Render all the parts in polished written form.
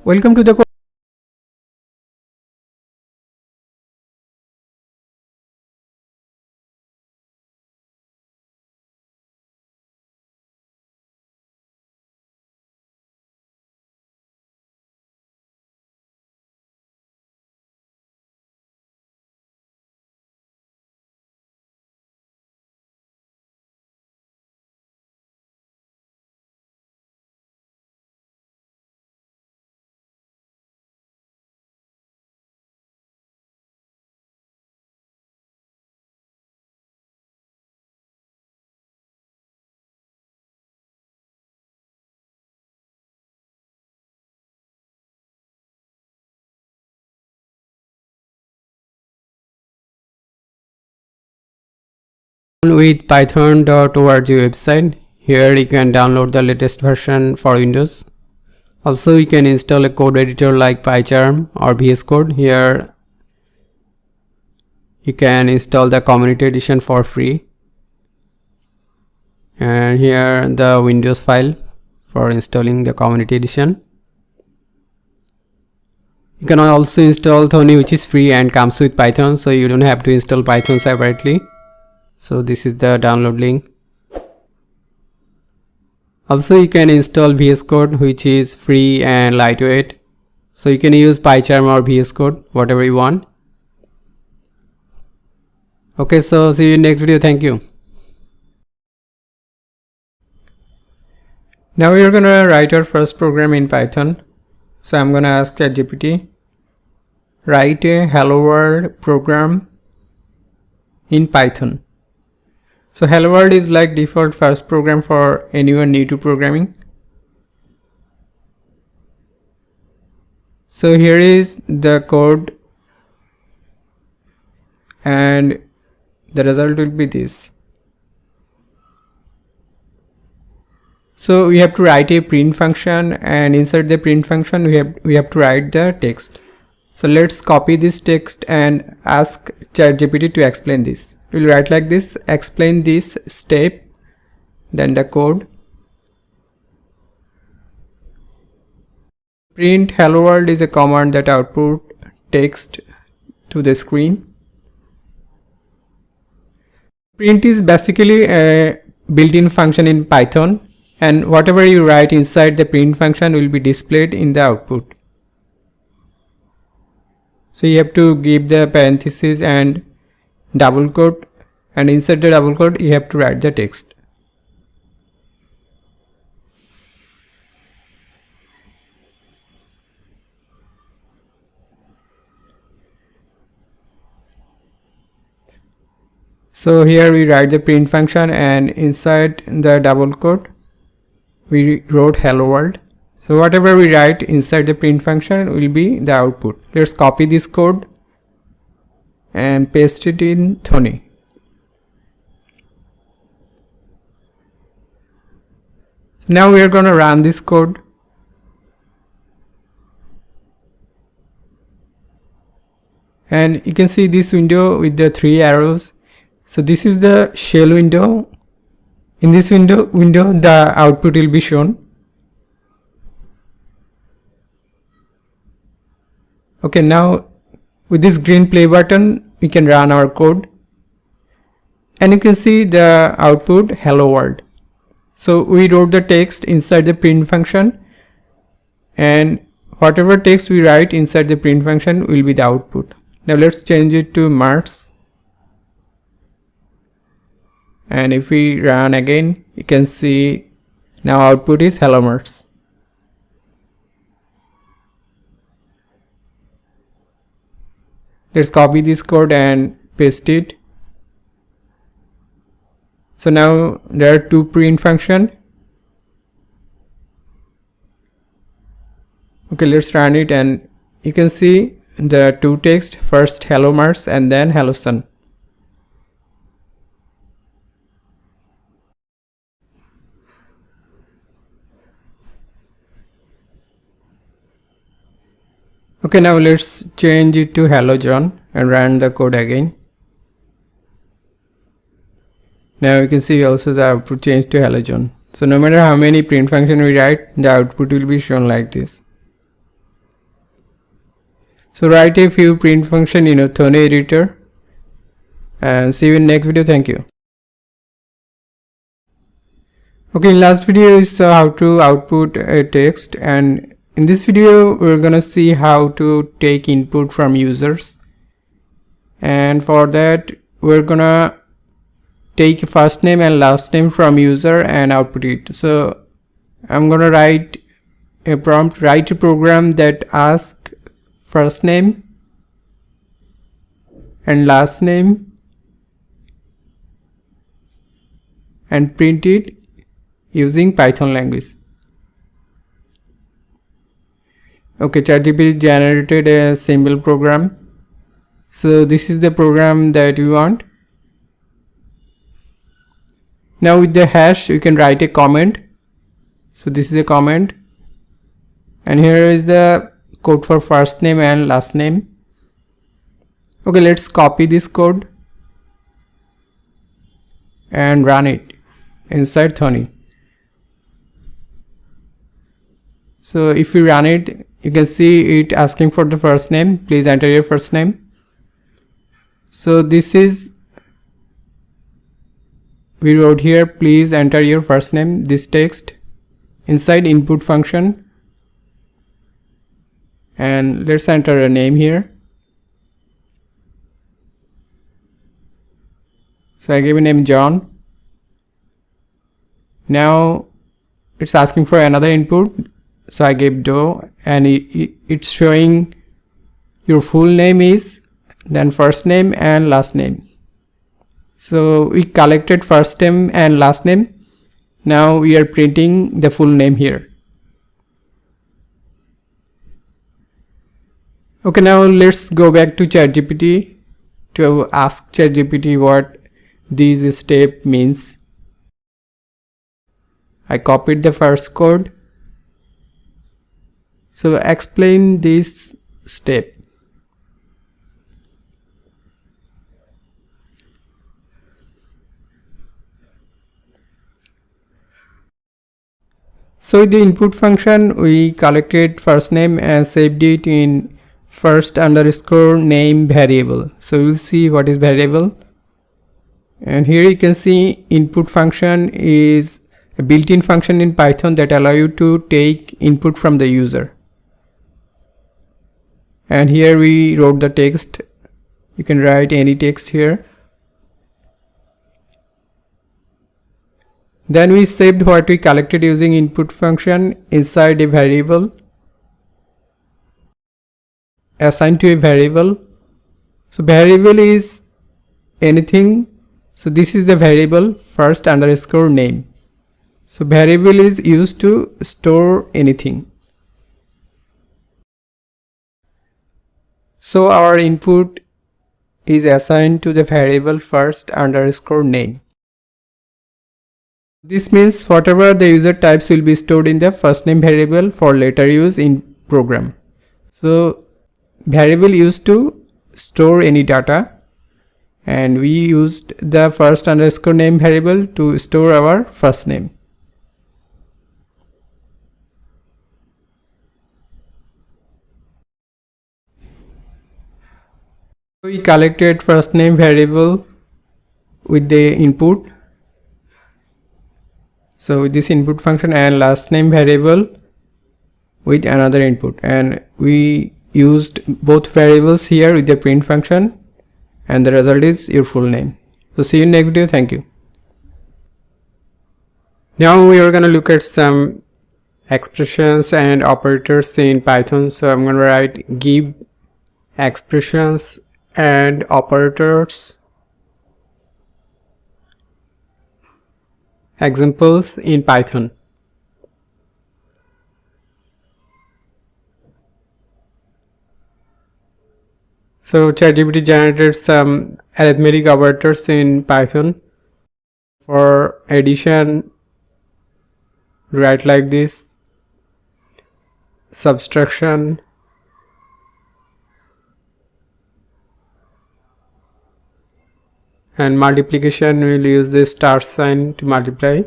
Welcome to the course. With python.org website. Here you can download the latest version for Windows. Also you can install a code editor like PyCharm or VS Code. Here you can install the community edition for free, and here the Windows file for installing the community edition. You can also install Thony, which is free and comes with Python, so you don't have to install Python separately. So this is the download link. Also you can install VS Code, which is free and lightweight. So you can use PyCharm or VS Code, whatever you want. Okay, so see you in next video. Thank you. Now we are gonna write our first program in Python. So I'm gonna ask ChatGPT, write a hello world program in Python. So hello world is like default first program for anyone new to programming. So here is the code, and the result will be this. So we have to write a print function, and inside the print function we have to write the text. So let's copy this text and ask ChatGPT to explain this. We'll write like this: explain this step, then the code. Print hello world is a command that output text to the screen. Print is basically a built-in function in Python, and whatever you write inside the print function will be displayed in the output. So you have to give the parentheses and double quote, and inside the double quote you have to write the text. So here we write the print function, and inside the double quote we wrote hello world. So whatever we write inside the print function will be the output. Let's copy this code and paste it in Thony. Now we are going to run this code. And you can see this window with the 3 arrows. So this is the shell window. In this window the output will be shown. Okay, now with this green play button we can run our code, and you can see the output hello world. So we wrote the text inside the print function, and whatever text we write inside the print function will be the output. Now let's change it to marks, and if we run again you can see now output is hello marks. Let's copy this code and paste it. So now there are 2 print function. Okay, let's run it, and you can see the 2 text, first hello Mars and then hello sun. Okay, now let's change it to hello John and run the code again. Now you can see also the output changed to hello John. So no matter how many print function we write, the output will be shown like this. So write a few print function in a Thone editor, and see you in next video. Thank you. Okay, in last video we saw how to output a text, and in this video we're gonna see how to take input from users. And for that we're gonna take first name and last name from user and output it. So I'm gonna write a prompt, write a program that asks first name and last name and print it using Python language. Okay, ChatGPT generated a simple program. So this is the program that we want. Now with the hash you can write a comment. So this is a comment, and here is the code for first name and last name. Okay, let's copy this code and run it inside Thone. So if you run it, you can see it asking for the first name. Please enter your first name. So this is, we wrote here, please enter your first name, this text inside input function, and let's enter a name here. So I gave a name John. Now it's asking for another input, so I gave Doe, and it's showing your full name is, then first name and last name. So we collected first name and last name. Now we are printing the full name here. Okay, now let's go back to ChatGPT to ask ChatGPT what this step means. I copied the first code. So explain this step. So with the input function, we collected first name and saved it in first underscore name variable. So we'll see what is variable. And here you can see input function is a built-in function in Python that allow you to take input from the user. And here we wrote the text. You can write any text here. Then we saved what we collected using input function inside a variable assigned to a variable. So variable is anything. So this is the variable first underscore name. So variable is used to store anything. So our input is assigned to the variable first underscore name. This means whatever the user types will be stored in the first name variable for later use in program. So variable used to store any data, and we used the first underscore name variable to store our first name. We collected first name variable with the input. So with this input function, and last name variable with another input, and we used both variables here with the print function, and the result is your full name. So see you in next video. Thank you. Now we are going to look at some expressions and operators in Python. So I'm going to write give expressions and operators examples in Python. So ChatGPT generated some arithmetic operators in Python. For addition, write like this: subtraction, and multiplication, we'll use the star sign to multiply.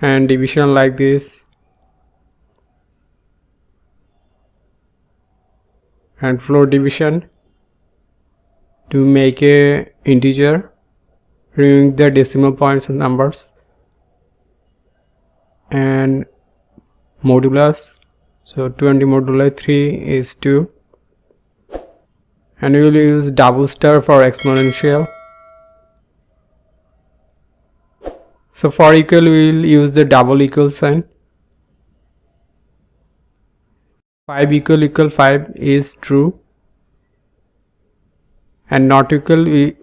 and division like this, and float division to make a integer, removing the decimal points and numbers, and modulus. So 20 modulo 3 is 2, and we will use double star for exponential. So for equal we will use the double equal sign. 5 equal 5 is true, and not equal we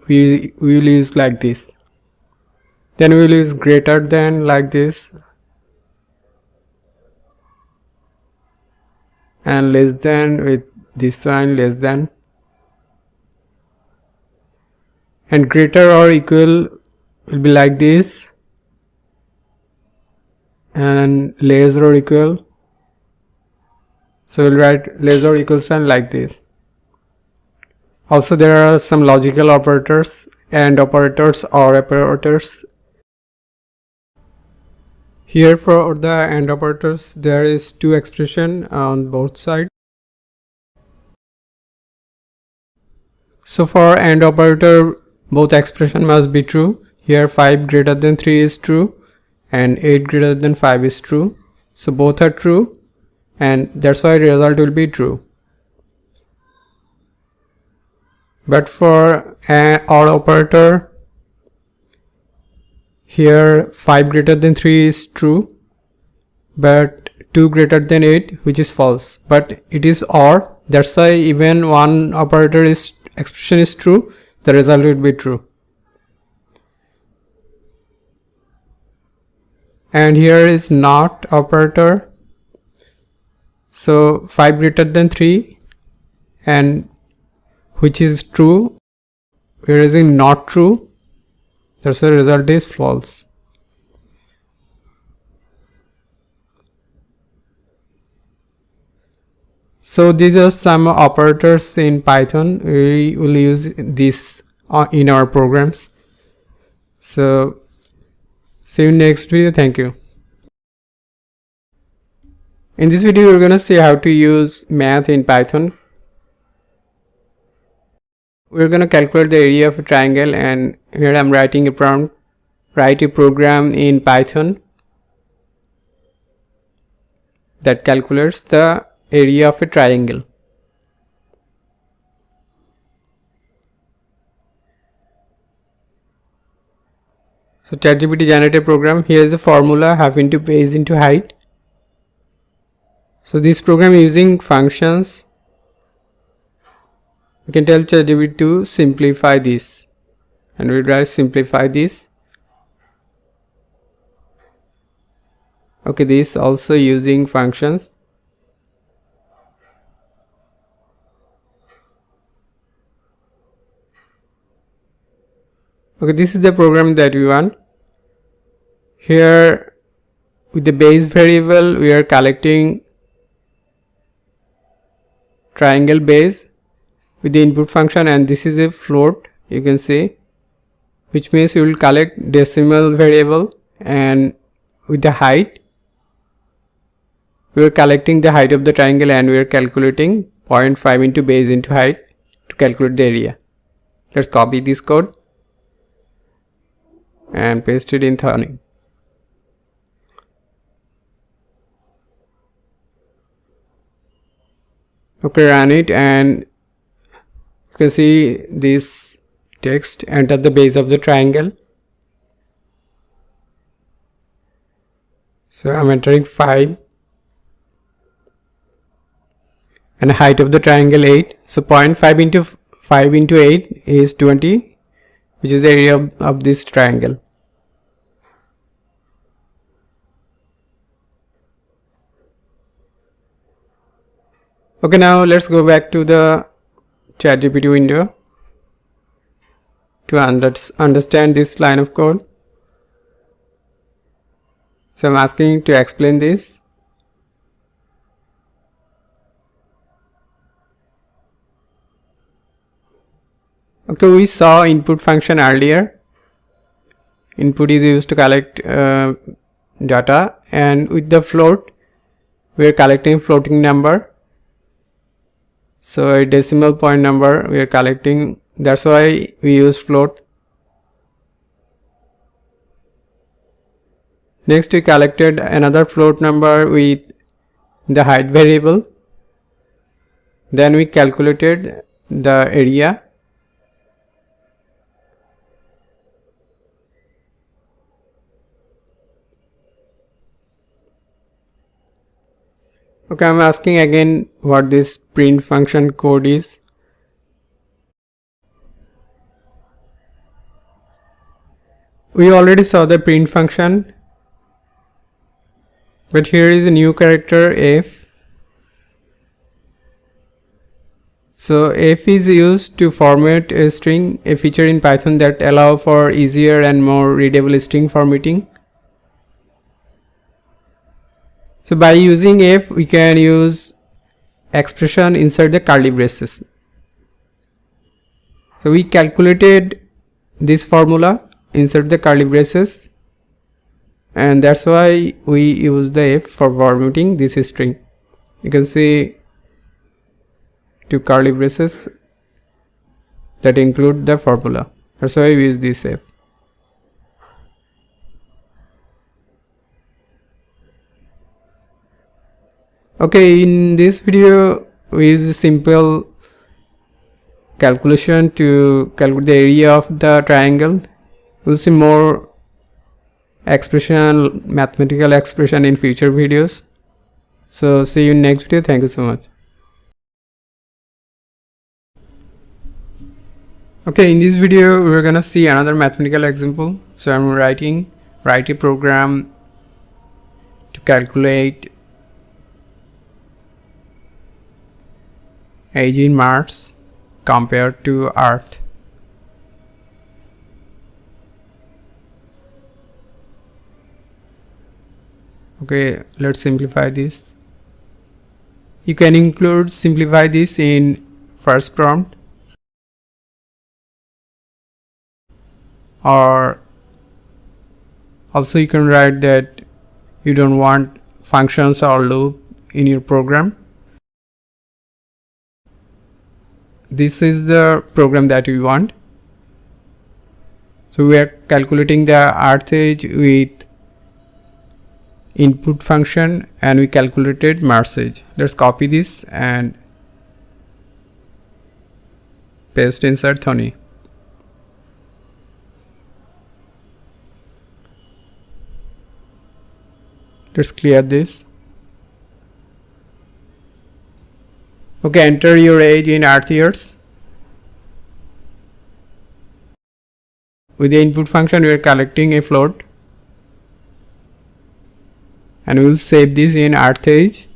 will use like this. Then we will use greater than like this, and less than with this sign less than, and greater or equal will be like this, and less or equal, so we'll write less or equal sign like this. Also there are some logical operators, and operators or operators. Here for the AND operators there is two expression on both sides. So for AND operator both expression must be true. Here 5 greater than 3 is true and 8 greater than 5 is true. So both are true, and that's why the result will be true. But for OR operator, here 5 greater than 3 is true, but 2 greater than 8, which is false, but it is OR, that's why even one operator is expression is true, the result will be true. And here is NOT operator. So 5 greater than 3, and which is true, we are using not true, that's why the result is false. So these are some operators in Python. We will use this in our programs. So see you next video. Thank you. In this video we're going to see how to use math in Python. We're going to calculate the area of a triangle, and here I'm writing a prompt. Write a program in Python that calculates the area of a triangle. So ChatGPT generated program. Here is the formula half into base into height. So this program using functions, we can tell ChatGPT to simplify this, and we write simplify this. Okay, this also using functions. Okay, this is the program that we want. Here with the base variable we are collecting triangle base with the input function, and this is a float, you can see, which means we will collect decimal variable, and with the height we are collecting the height of the triangle, and we are calculating 0.5 into base into height to calculate the area. Let's copy this code and paste it in Thorny. Okay, run it, and you can see this text, enter the base of the triangle. So I'm entering 5, and height of the triangle 8. So 0.5 into 5 into 8 is 20, which is the area of this triangle. Okay, now let's go back to the ChatGPT window to understand this line of code. So I'm asking to explain this. Okay, we saw input function earlier. Input is used to collect data, and with the float we are collecting floating number. So a decimal point number we are collecting, that's why we use float. Next we collected another float number with the height variable. Then we calculated the area. Okay, I'm asking again what this print function code is. We already saw the print function, but here is a new character f. So f is used to format a string, a feature in Python that allow for easier and more readable string formatting. So by using f, we can use expression inside the curly braces. So we calculated this formula inside the curly braces, and that's why we use the f for formatting this string. You can see two curly braces that include the formula. That's why we use this f. Okay, in this video we use a simple calculation to calculate the area of the triangle. We'll see more expression, mathematical expression in future videos. So see you in next video. Thank you so much. Okay, in this video we're gonna see another mathematical example. So I'm write a program to calculate age in Mars compared to Earth. Okay, let's simplify this. You can simplify this in first prompt, or also you can write that you don't want functions or loop in your program. This is the program that we want. So we are calculating the Earth age with input function, and we calculated Mars age. Let's copy this and paste inside Thony. Let's clear this. Okay, enter your age in Earth years. With the input function we are collecting a float, and we will save this in Earth age.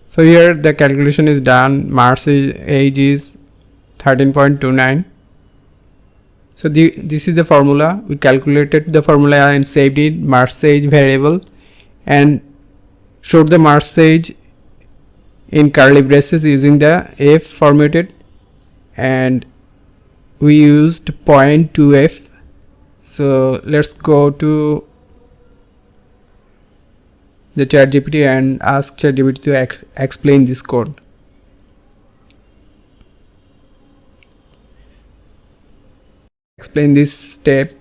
So here the calculation is done. Mars age is 13.29. So this is the formula. We calculated the formula and saved it Mars age variable, and showed the Mars age in curly braces using the f formatted, and we used 0.2f. So let's go to the ChatGPT and ask ChatGPT to explain this code. Explain this step.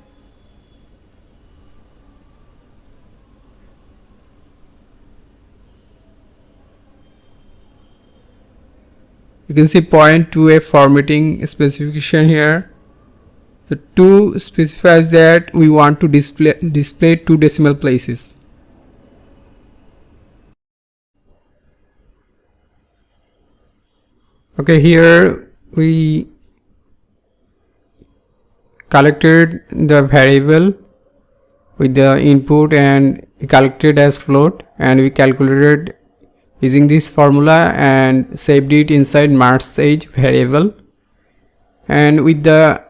You can see 0.2f formatting specification here. The 2 specifies that we want to display 2 decimal places. Okay, here we collected the variable with the input and we collected as float, and we calculated using this formula and saved it inside Mars age variable. And with the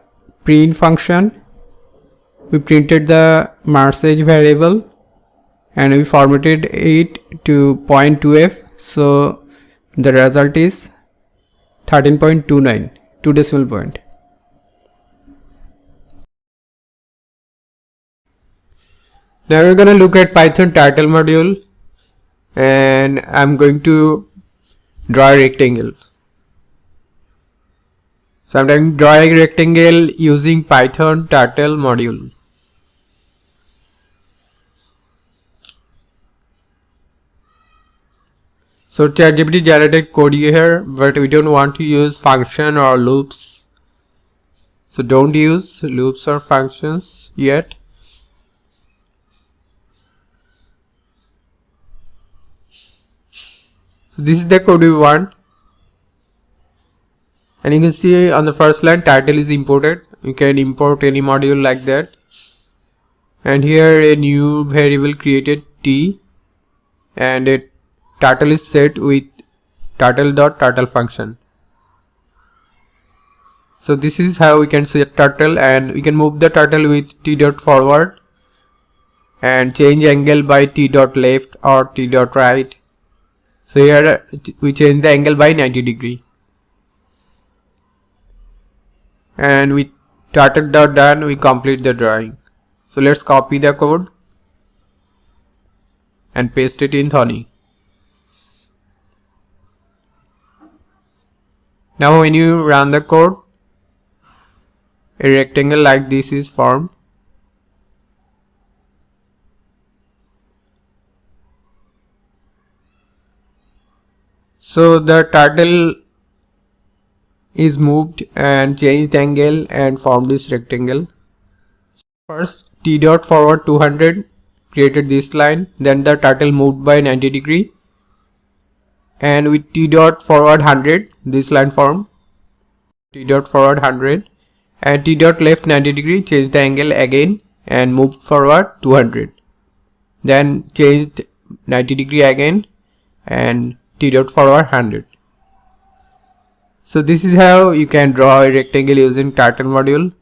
print function we printed the Mars age variable and we formatted it to 0.2f. So the result is 13.29, 2 decimal point. Now we're gonna look at Python title module, and I'm going to draw a rectangle. So I'm going to draw a rectangle using Python title module. So ChatGPT generated code here, but we don't want to use function or loops. So don't use loops or functions yet. So this is the code we want. And you can see on the first line title is imported. You can import any module like that. And here a new variable created t, and a title is set with title.title function. So this is how we can set title, and we can move the title with t.forward and change angle by t.left or t.right. So here we change the angle by 90 degree. And with title.done we complete the drawing. So let's copy the code and paste it in Thonny. Now when you run the code, a rectangle like this is formed. So the title is moved and changed angle and formed this rectangle. First t.forward 200 created this line, then the title moved by 90 degree, and with t.forward 100 this line formed. T.forward 100 and t.left 90 degree, changed the angle again and moved forward 200, then changed 90 degree again and t.forward 100. So this is how you can draw a rectangle using title module.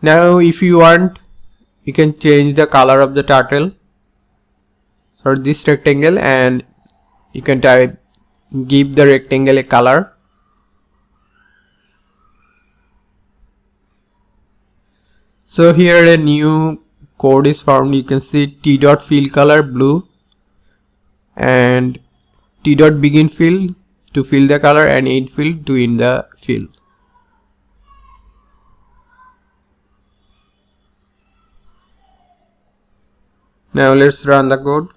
Now if you want, you can change the color of the title for this rectangle, and you can give the rectangle a color. So here a new code is formed. You can see t.fill color blue and t.begin fill to fill the color and end fill to end the fill. Now let's run the code.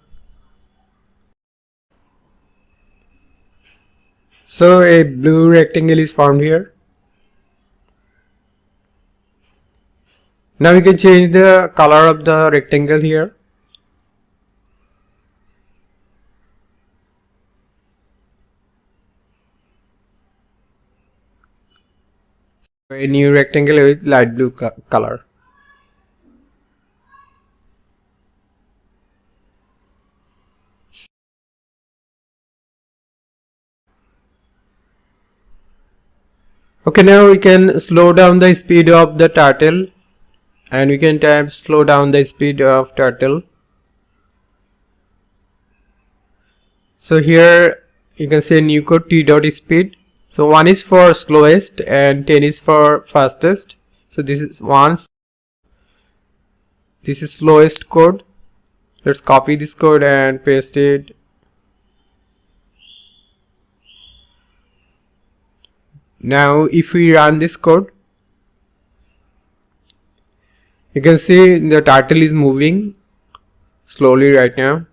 So a blue rectangle is formed here. Now we can change the color of the rectangle here. A new rectangle with light blue color. Okay, now we can slow down the speed of the title, and we can type slow down the speed of title. So here you can say new code t.speed. So 1 is for slowest and 10 is for fastest. So this is 1. This is slowest code. Let's copy this code and paste it. Now if we run this code, you can see the title is moving slowly right now.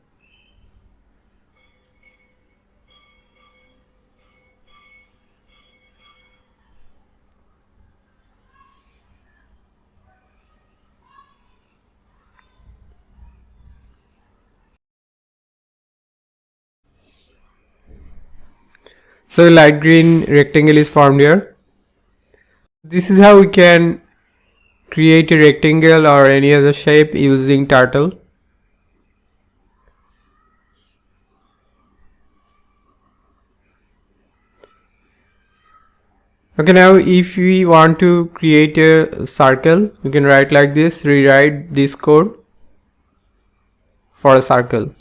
So the light green rectangle is formed here. This is how we can create a rectangle or any other shape using title. Okay, now if we want to create a circle, we can write like this, rewrite this code for a circle.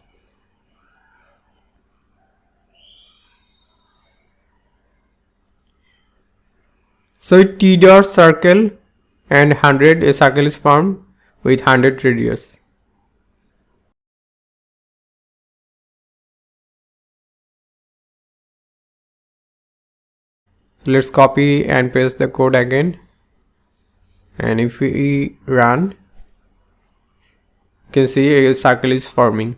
So t.circle and 100, a circle is formed. with 100 radius. Let's copy and paste the code again, and if we run, you can see a circle is forming.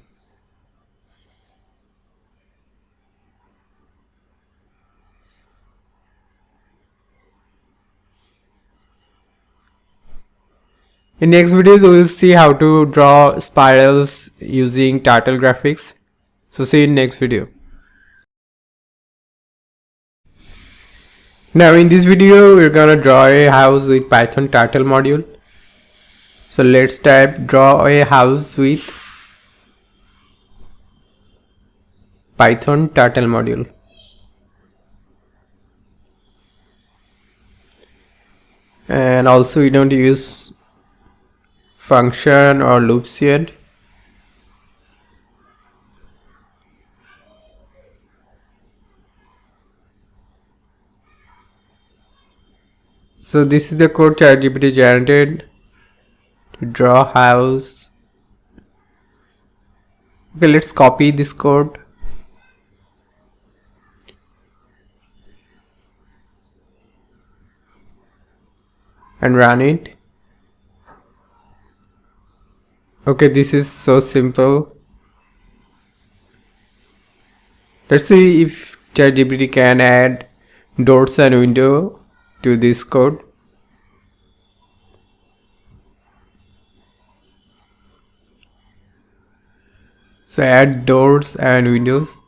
In next videos we will see how to draw spirals using turtle graphics. So see you in next video. Now in this video we're gonna draw a house with Python turtle module. So let's type draw a house with Python turtle module. And also we don't use function or loops yet. So this is the code ChatGPT generated to draw house. Okay, let's copy this code. And run it. Okay, this is so simple. Let's see if ChatGPT can add doors and window to this code. So add doors and windows.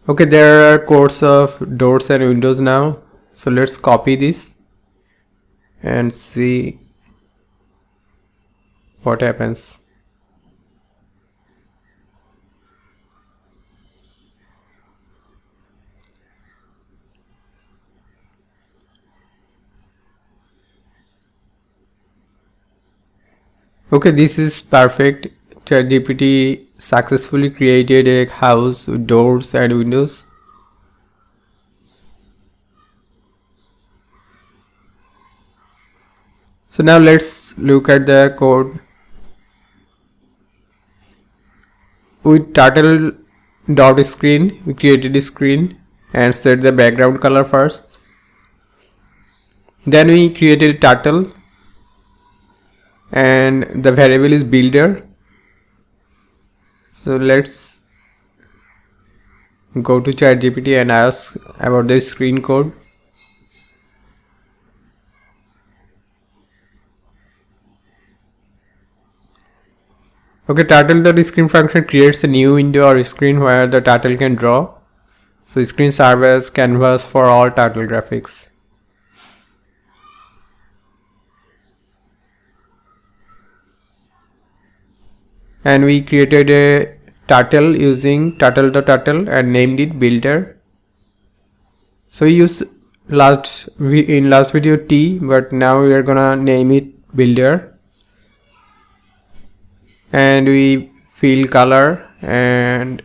Okay, there are codes of doors and windows now. So let's copy this and see what happens. Okay, this is perfect. ChatGPT successfully created a house with doors and windows. So now let's look at the code. With turtle.screen, we created a screen and set the background color first. Then we created a turtle and the variable is builder. So let's go to ChatGPT and ask about the screen code. Okay, turtle.screen function creates a new window or screen where the turtle can draw. So screen serves as canvas for all turtle graphics. And we created a turtle using turtle.turtle and named it builder. So we used in last video T, but now we are gonna name it builder. And we fill color and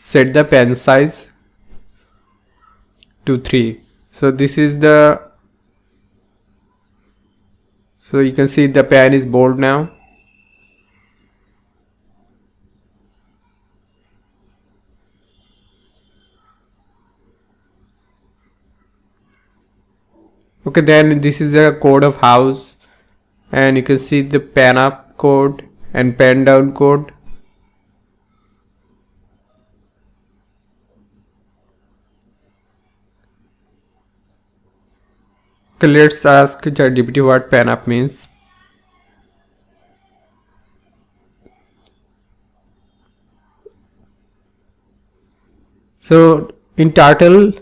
set the pen size to 3. So this is the, so you can see the pen is bold now. Okay, then this is the code of house, and you can see the pen up code and pen down code. Okay, let's ask ChatGPT what pen up means. So in turtle,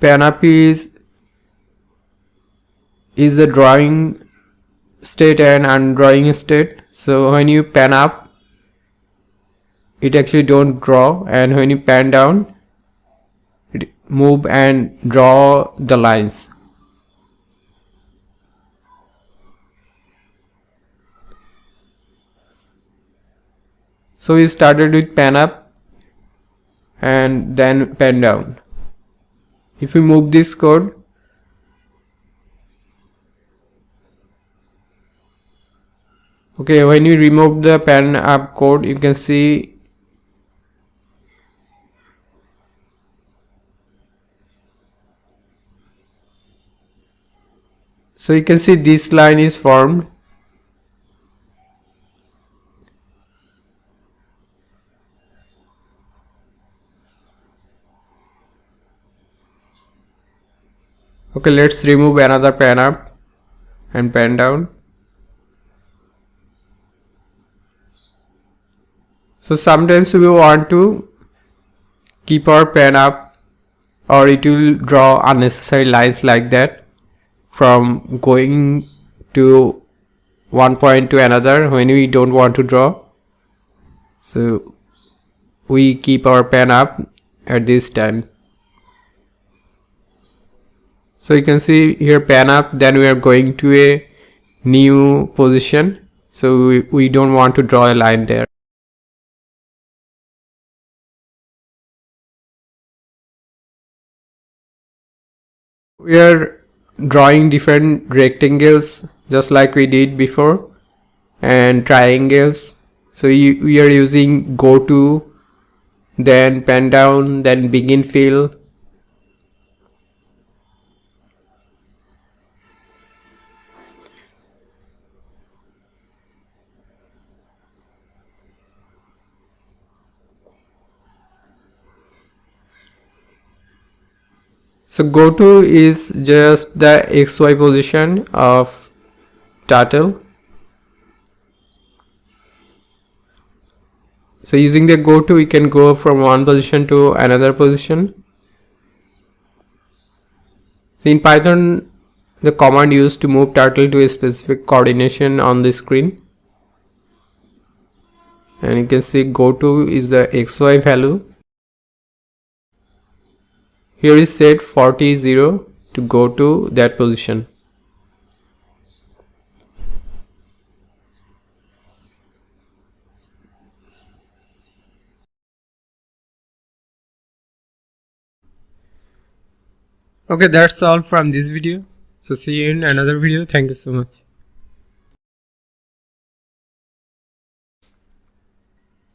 pen up is the drawing state and undrawing state. So when you pen up, it actually don't draw, and when you pen down, it move and draw the lines. So we started with pen up and then pen down. If we move this code, okay, when you remove the pen up code, you can see this line is formed. Okay, let's remove another pen up and pen down. So sometimes we want to keep our pen up, or it will draw unnecessary lines like that from going to one point to another when we don't want to draw. So we keep our pen up at this time. So you can see here pen up, then we are going to a new position. So we don't want to draw a line there. We are drawing different rectangles just like we did before, and triangles. So we are using go to, then pen down, then begin fill. So go to is just the XY position of turtle. So using the go to, we can go from one position to another position. So in Python, the command used to move turtle to a specific coordination on the screen. And you can see go to is the XY value. Here is set 40 0 to go to that position. Okay, that's all from this video. So see you in another video. Thank you so much.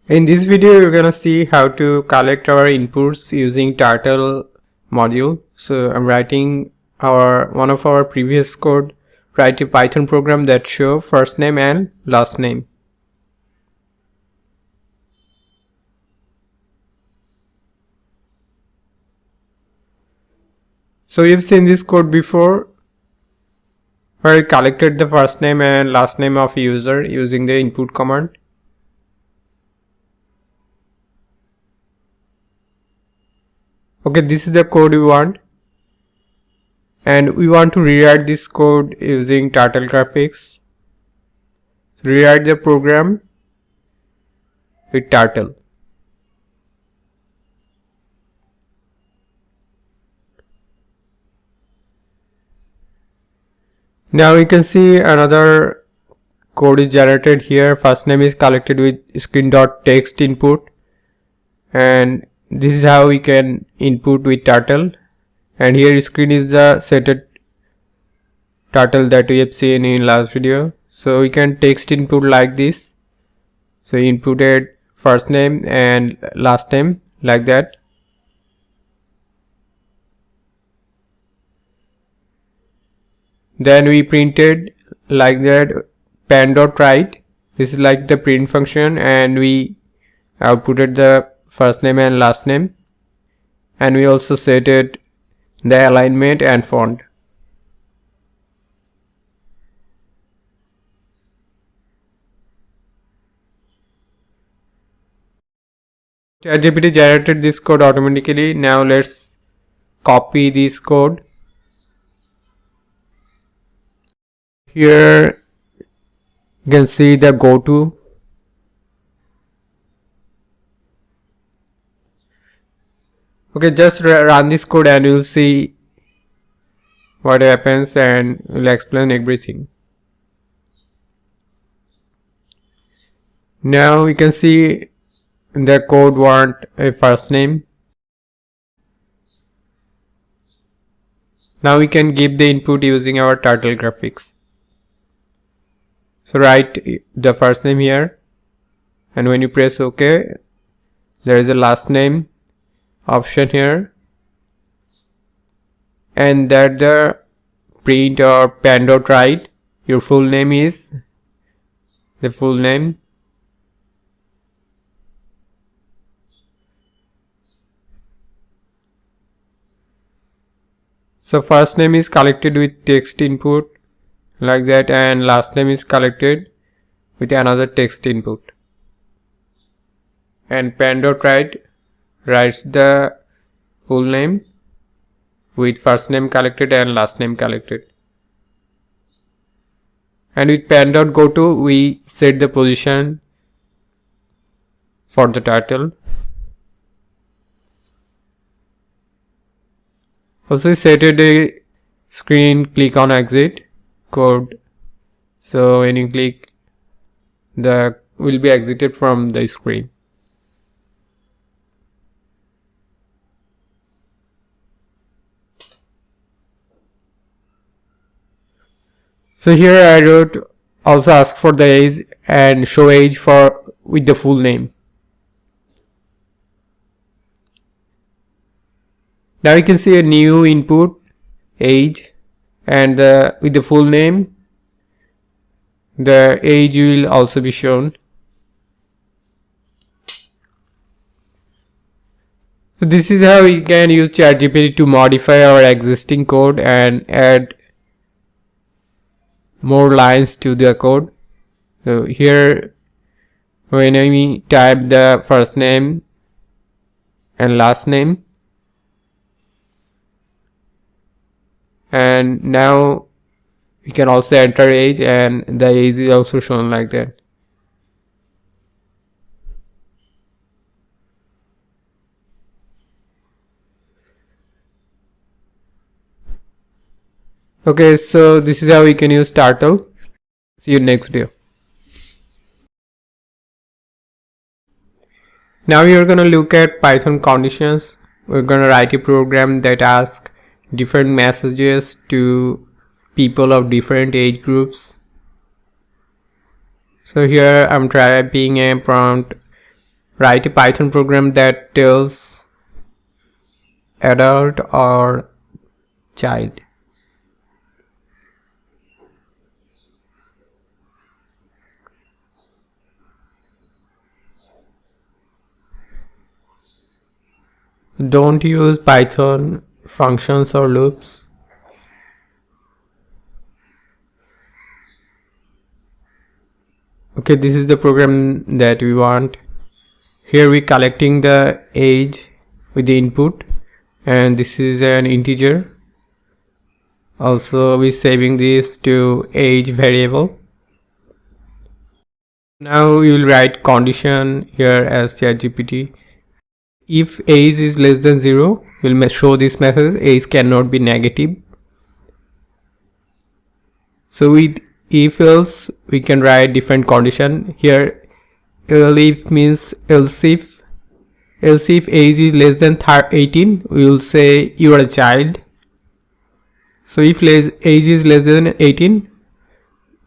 In this video, you're gonna see how to collect our inputs using turtle module. So I'm writing one of our previous code, write a Python program that show first name and last name. So you've seen this code before, where I collected the first name and last name of a user using the input command. Okay, this is the code we want, and we want to rewrite this code using turtle graphics. So rewrite the program with turtle. Now you can see another code is generated here. First name is collected with screen.text input, and this is how we can input with turtle. And here screen is the setted turtle that we have seen in last video. So we can text input like this. So inputted first name and last name like that. Then we printed like that pen.write. This is like the print function, and we outputted the first name and last name, and we also set it the alignment and font. ChatGPT generated this code automatically. Now let's copy this code. Here you can see the go to. Okay, just run this code and you'll see what happens, and we'll explain everything. Now you can see the code want a first name. Now we can give the input using our turtle graphics. So write the first name here, and when you press OK, there is a last name option here, and that the print or pan.write your full name is the full name. So first name is collected with text input like that, and last name is collected with another text input. And pan.write writes the full name with first name collected and last name collected. And with pan.goto we set the position for the turtle. Also set a screen, click on exit code. So when you click, the will be exited from the screen. So here I wrote also ask for the age and show age for with the full name. Now you can see a new input age, and with the full name the age will also be shown. So this is how we can use ChatGPT to modify our existing code and add more lines to the code. So here when we type the first name and last name, and now we can also enter age, and the age is also shown like that. Okay, so this is how we can use turtle. See you next video. Now we are going to look at Python conditions. We're going to write a program that asks different messages to people of different age groups. So here I'm typing a prompt, write a Python program that tells adult or child. Don't use Python functions or loops. Okay, this is the program that we want. Here we collecting the age with the input, and this is an integer. Also we saving this to age variable. Now we will write condition here as ChatGPT. If age is less than 0, we'll show this message, age cannot be negative. So with if else we can write different condition. Here elif means else if age is less than 18, we will say you are a child. So if age is less than 18,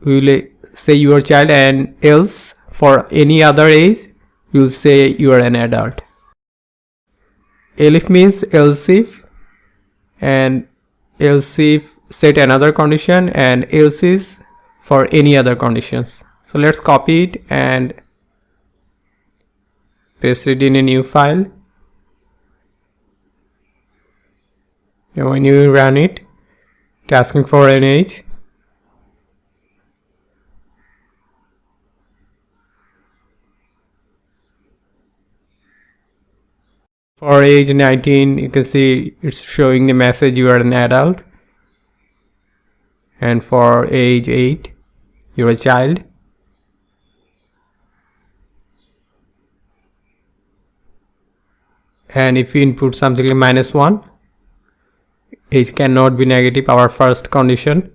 we will say you are a child, and else for any other age we will say you are an adult. Elif means else if, and else if set another condition, and else is for any other conditions. So let's copy it and paste it in a new file. Now when you run it, it's asking for an age. For age 19, you can see it's showing the message you are an adult, and for age 8 you're a child. And if you input something like -1, age cannot be negative, our first condition.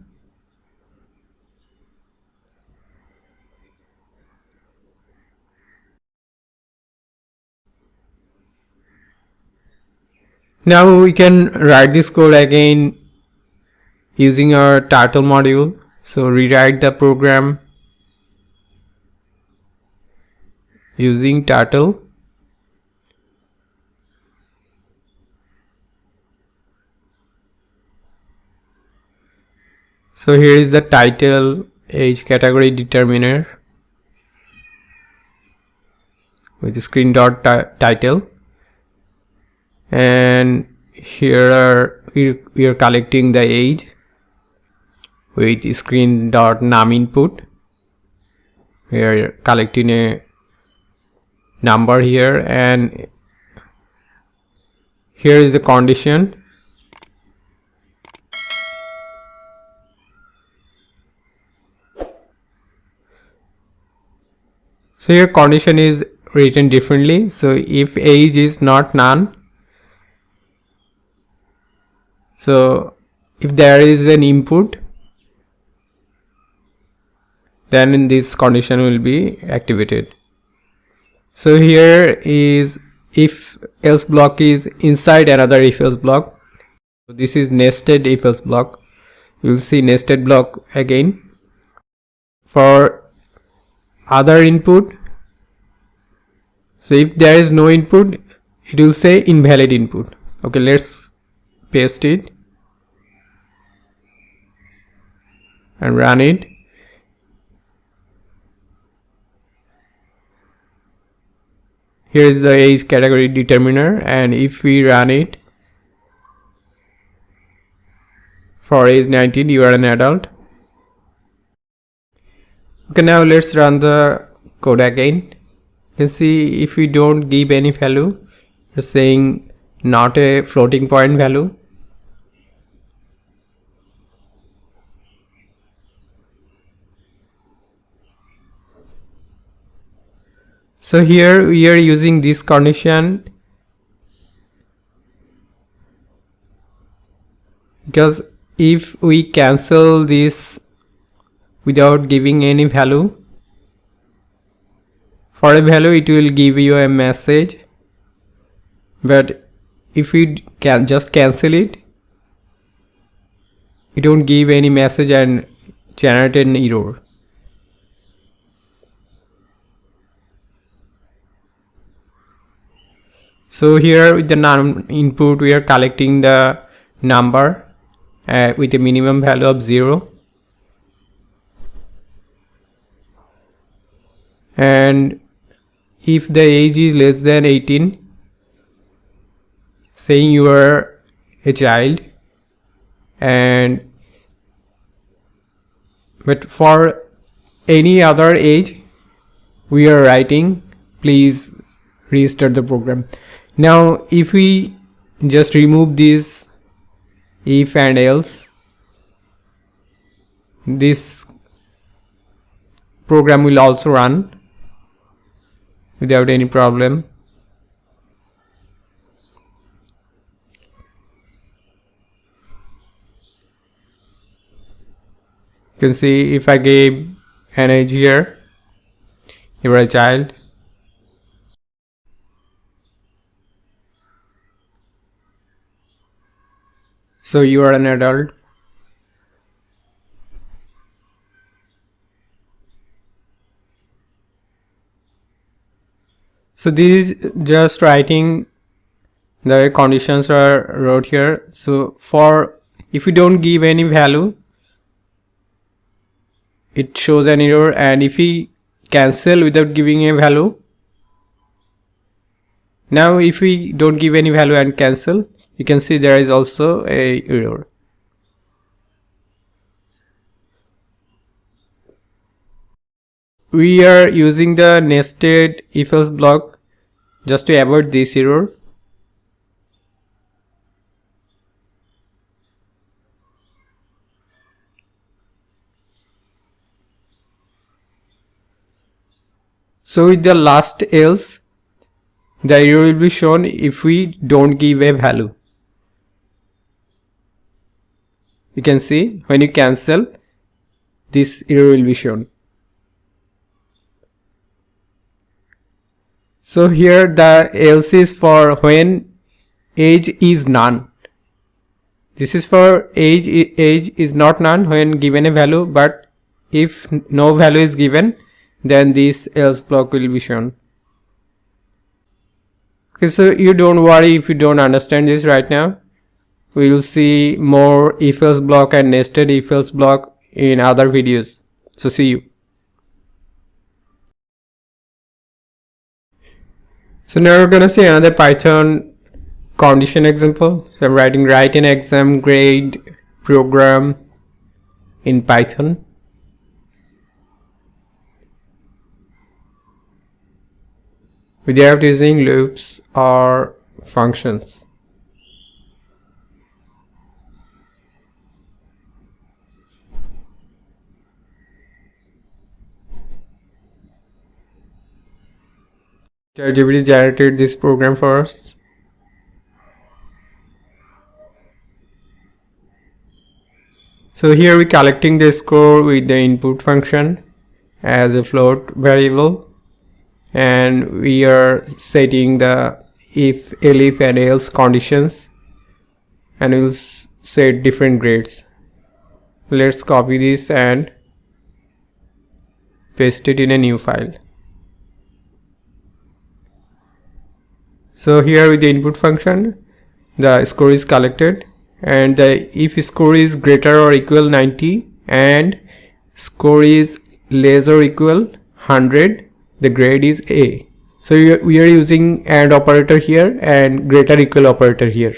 Now we can write this code again using our turtle module. So rewrite the program using turtle. So here is the title age category determiner with the screen dot title, and here we are collecting the age with screen dot num input. We are collecting a number here, and here is the condition. So here condition is written differently. So if age is not none, so if there is an input, then this condition will be activated. So here is if else block is inside another if else block. So this is nested if else block. You will see nested block again. For other input, so if there is no input, it will say invalid input. Okay, let's paste it and run it. Here is the age category determiner, and if we run it for age 19, you are an adult. Okay, now let's run the code again. You can see if we don't give any value, it's saying not a floating point value. So here we are using this condition because if we cancel this without giving any value, for a value it will give you a message, but if we can just cancel it, it won't give any message and generate an error. So here with the num input, we are collecting the number with a minimum value of 0, and if the age is less than 18, saying you are a child, and but for any other age we are writing please restart the program. Now if we just remove this if and else, this program will also run without any problem. You can see if I gave an age here, you are a child. So you are an adult. So this is just writing the conditions are wrote here. So for if you don't give any value, it shows an error, and if we cancel without giving a value, now if we don't give any value and cancel, you can see there is also a error. We are using the nested if else block just to avoid this error. So with the last else, the error will be shown if we don't give a value. You can see when you cancel, this error will be shown. So here the else is for when age is none. This is for age. Age is not none when given a value, but if no value is given, then this else block will be shown. Okay, so you don't worry if you don't understand this right now. We will see more if else block and nested if else block in other videos. So see you. So now we're gonna see another Python condition example. So I'm write an exam grade program in Python. Without using loops or functions. ChatGPT generated this program for us. So here we're collecting the score with the input function as a float variable, and we are setting the if, elif and else conditions, and we'll set different grades. Let's copy this and paste it in a new file. So here with the input function, the score is collected, and the if score is greater or equal 90 and score is less or equal 100, the grade is A. So we are using AND operator here and greater equal operator here.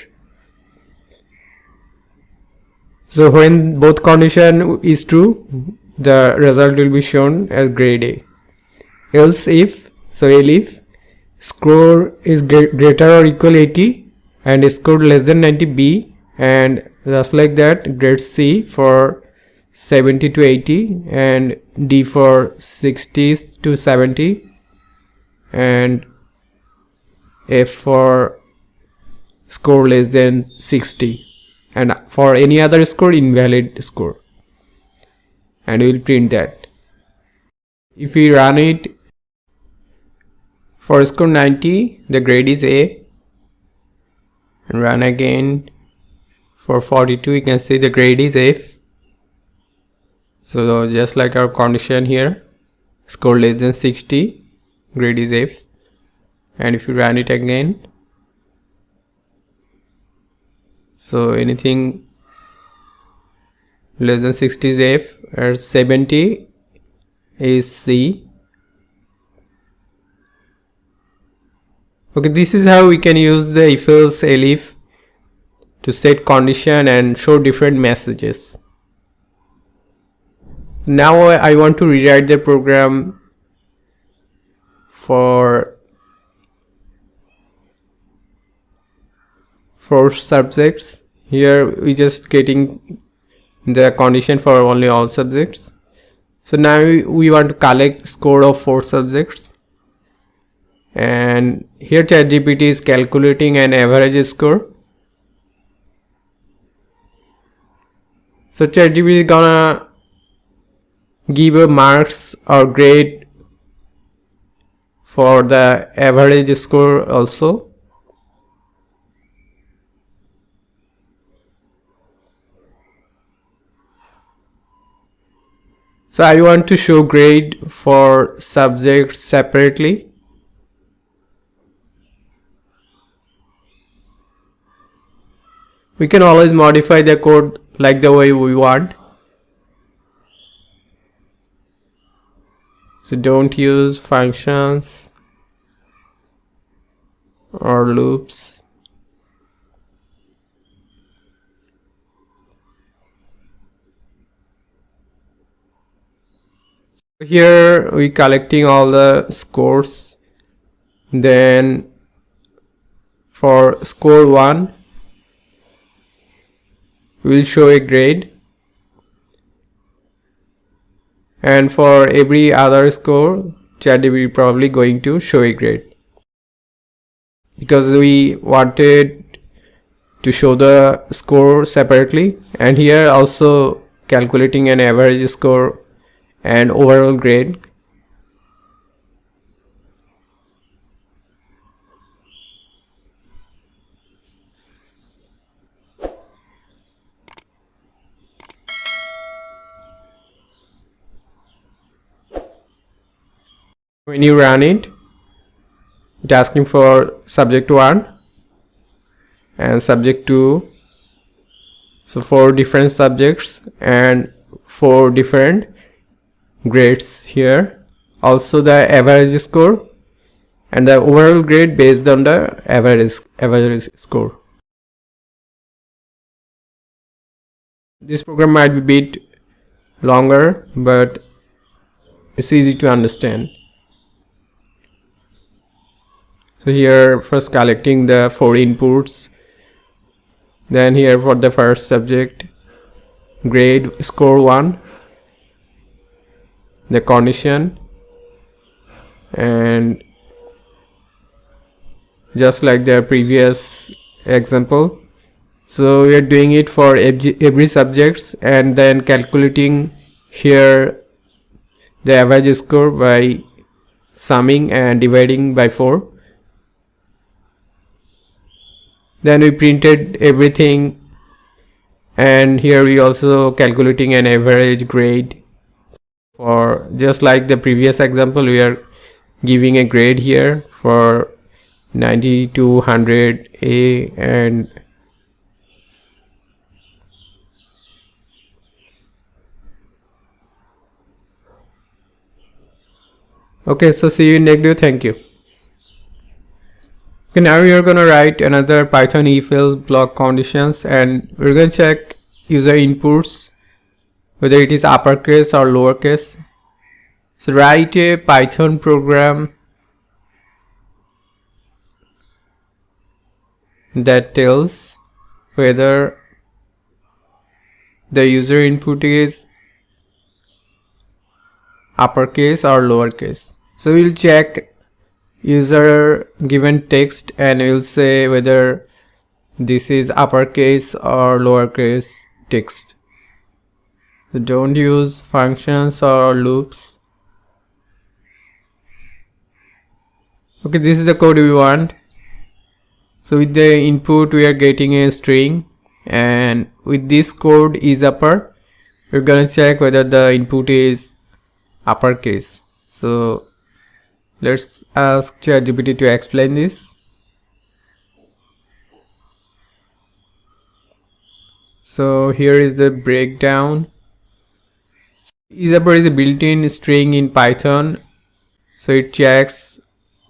So when both condition is true, the result will be shown as grade A. Else if, so elif score is greater or equal 80 and score less than 90, B, and just like that grade C for 70 to 80 and D for 60 to 70 and F for score less than 60, and for any other score invalid score, and we will print that. If we run it, for score 90 the grade is A, and run again for 42 you can see the grade is F. So just like our condition here, score less than 60, grade is F, and if you run it again, so anything less than 60 is F, or 70 is C. Okay, this is how we can use the if else elif to set condition and show different messages. Now I want to rewrite the program for subjects. Here we just getting the condition for only all subjects. So now we want to collect score of 4 subjects, and here ChatGPT is calculating an average score. So ChatGPT is gonna give a marks or grade for the average score also. So I want to show grade for subjects separately. We can always modify the code like the way we want. So don't use functions or loops. Here we collecting all the scores. Then for score 1 we'll show a grade, and for every other score ChatGPT probably going to show a grade, because we wanted to show the score separately, and here also calculating an average score and overall grade. When you run it, it's asking for subject 1 and subject 2. So 4 different subjects and 4 different grades here. Also the average score and the overall grade based on the average score. This program might be a bit longer, but it's easy to understand. So here first collecting the 4 inputs, then here for the first subject, grade score 1, the condition, and just like their previous example. So we are doing it for every subjects and then calculating here the average score by summing and dividing by 4. Then we printed everything, and here we also calculating an average grade. For just like the previous example, we are giving a grade here for 90 to 100 A and okay, so see you in next video. Thank you. Okay, now we are going to write another Python if-else block conditions, and we're going to check user inputs whether it is uppercase or lowercase. So write a Python program that tells whether the user input is uppercase or lowercase. So we'll check user given text and we'll say whether this is uppercase or lowercase text. So don't use functions or loops. Okay, this is the code we want. So with the input we are getting a string, and with this code is upper, we're gonna check whether the input is uppercase. So let's ask ChatGPT to explain this. So here is the breakdown. Isupper is a built-in string in Python, so it checks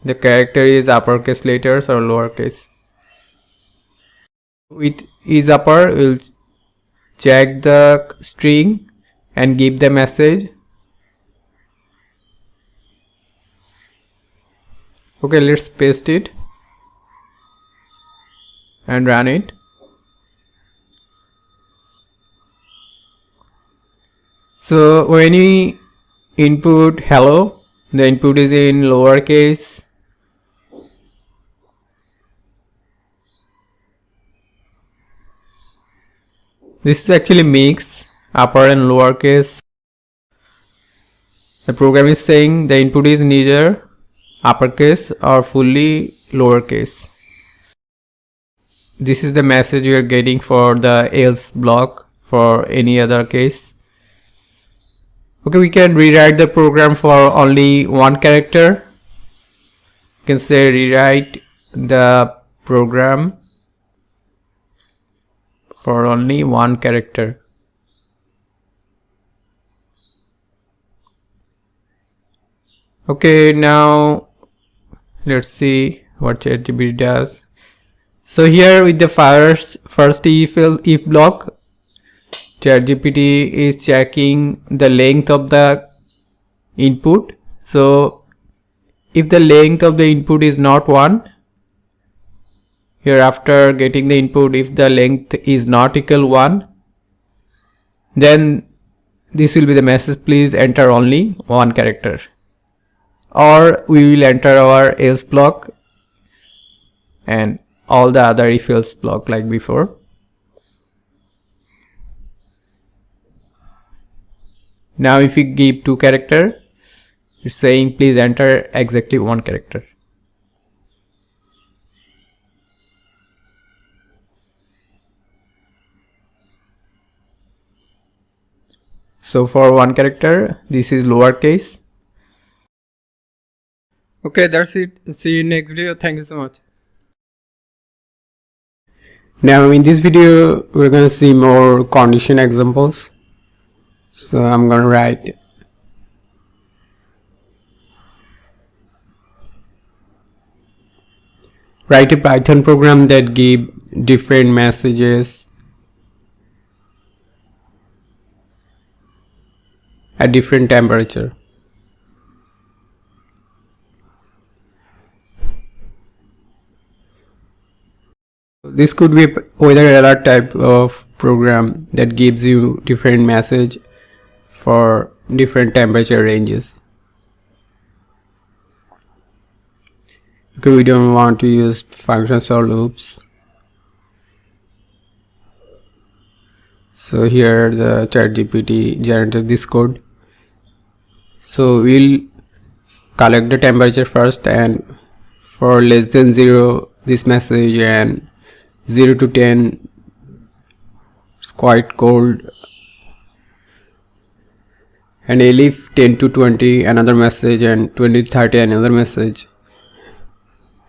the character is uppercase letters or lowercase. With isupper, we'll check the string and give the message. Okay, let's paste it and run it. So when we input hello, the input is in lowercase. This is actually mix upper and lowercase. The program is saying the input is neither uppercase or fully lowercase. This is the message we are getting for the else block for any other case. Okay, we can rewrite the program for only one character. You can say rewrite the program for only one character. Okay, now let's see what ChatGPT does. So here with the first if block, ChatGPT is checking the length of the input. So if the length of the input is not 1, here after getting the input, if the length is not equal 1, then this will be the message, please enter only one character. Or we will enter our else block and all the other if else block like before. Now if we give 2 characters, it's saying please enter exactly 1 character. So for 1 character, this is lowercase. Okay, that's it. See you in next video. Thank you so much. Now in this video we're going to see more condition examples. So I'm going to write a Python program that give different messages at different temperature. This could be a weather alert type of program that gives you different message for different temperature ranges. Okay, we don't want to use functions or loops. So here the ChatGPT generated this code. So we'll collect the temperature first, and for less than 0 this message, and 0 to 10 it's quite cold, and elif 10 to 20 another message, and 20 to 30 another message,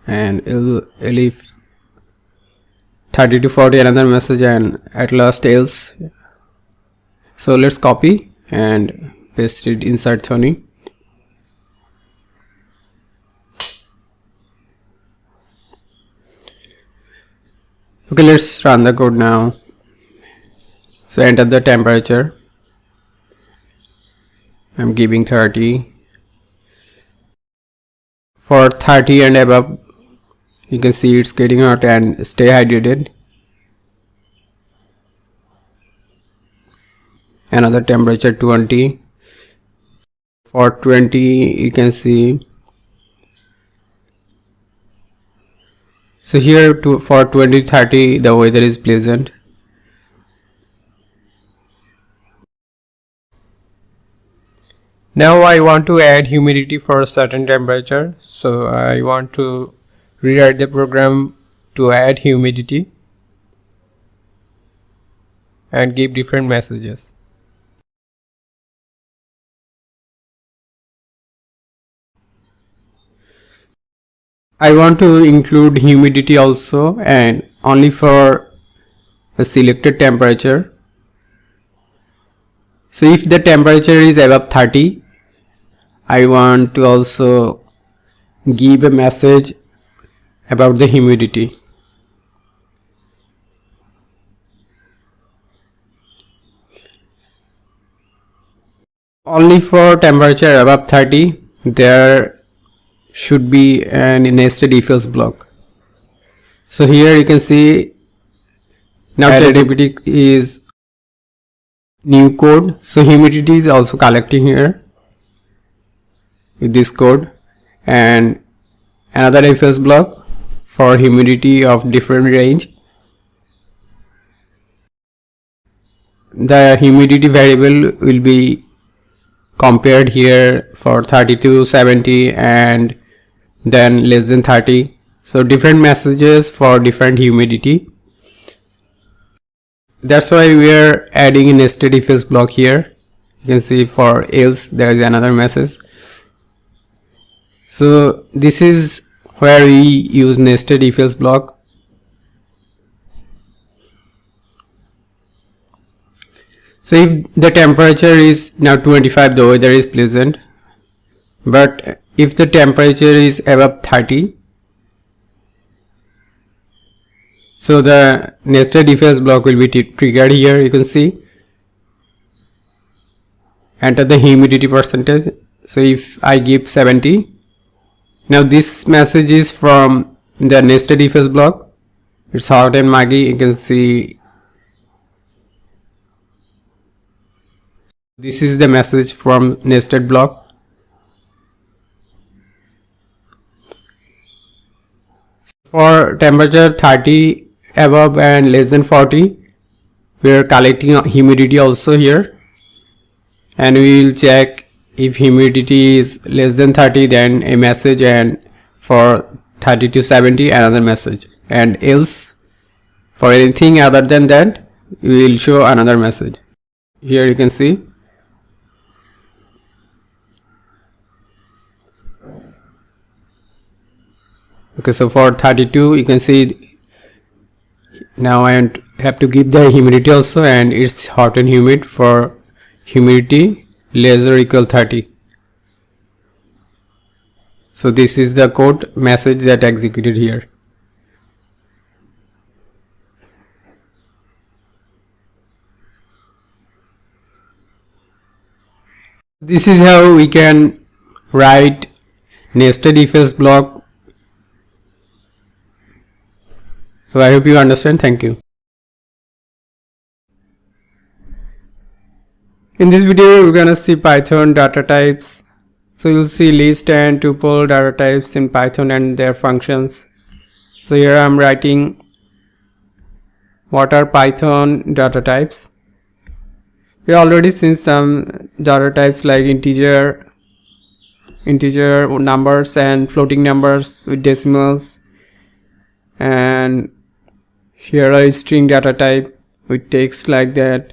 and elif 30 to 40 another message, and at last else. So let's copy and paste it inside Thony. Okay, let's run the code now. So enter the temperature. I'm giving 30. For 30 and above, you can see it's getting hot, and stay hydrated. Another temperature 20. For 20 you can see. So here for 20-30 the weather is pleasant. Now I want to add humidity for a certain temperature. So I want to rewrite the program to add humidity and give different messages. I want to include humidity also, and only for a selected temperature. So if the temperature is above 30, I want to also give a message about the humidity. Only for temperature above 30 there should be an nested if else block. So here you can see now ChatGPT is new code. So humidity is also collecting here with this code, and another if else block for humidity of different range. The humidity variable will be compared here for 30 to 70 and then less than 30. So different messages for different humidity. That's why we are adding a nested if else block here. You can see for else there is another message. So this is where we use nested if else block. So if the temperature is now 25, the weather is pleasant. But if the temperature is above 30, so the nested if else block will be triggered here. You can see, enter the humidity percentage. So if I give 70, now this message is from the nested if else block. It's hot and muggy. You can see this is the message from nested block. For temperature 30 above and less than 40, we are collecting humidity also here, and we will check if humidity is less than 30 then a message, and for 30 to 70 another message, and else for anything other than that we will show another message. Here you can see Okay, so for 32 you can see now I have to give the humidity also, and it's hot and humid. For humidity less or equal 30. So this is the code message that executed here. This is how we can write nested if else block. So I hope you understand. Thank you. In this video, we're gonna see Python data types. So you'll see list and tuple data types in Python and their functions. So here I'm writing what are Python data types. We already seen some data types like integer numbers and floating numbers with decimals, and here a string data type with text like that,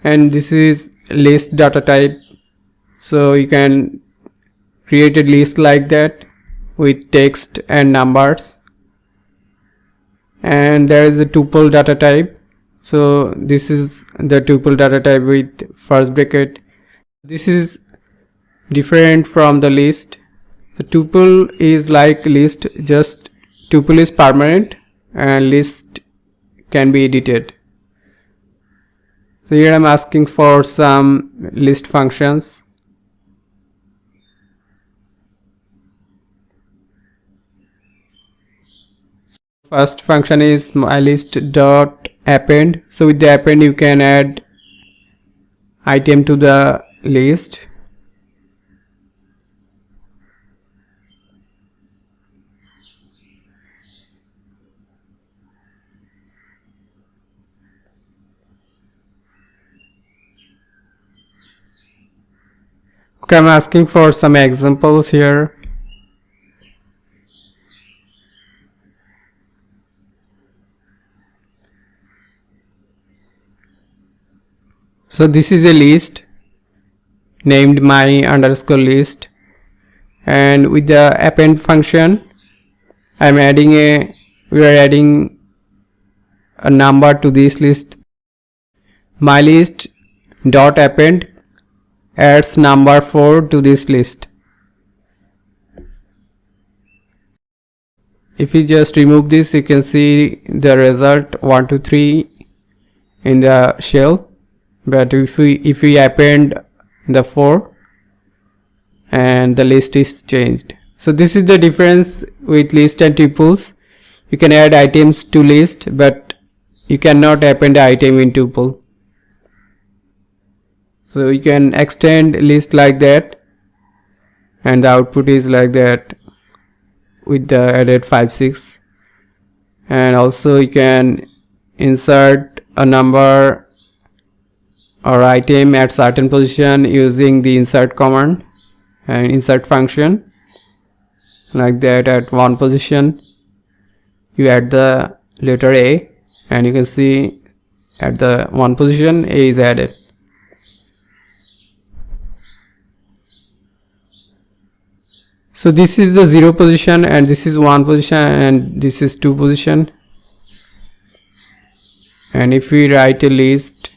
and this is list data type. So you can create a list like that with text and numbers. And there is a tuple data type. So this is the tuple data type with first bracket. This is different from the list. The tuple is like list, just tuple is permanent and list can be edited. So here I'm asking for some list functions. First function is mylist.append. So with the append you can add item to the list. Okay, I'm asking for some examples here. So this is a list named my_list, and with the append function we are adding a number to this list. mylist.append adds number 4 to this list. If you just remove this, you can see the result 1 2 3 in the shell. But if we append the 4 and the list is changed. So this is the difference with list and tuples. You can add items to list, but you cannot append the item in tuple. So you can extend list like that, and the output is like that with the added 5 6. And also you can insert a number or item at certain position using the insert command and insert function like that. At one position you add the letter A, and you can see at the one position A is added. So this is the 0 position, and this is 1 position, and this is 2 position. And if we write a list,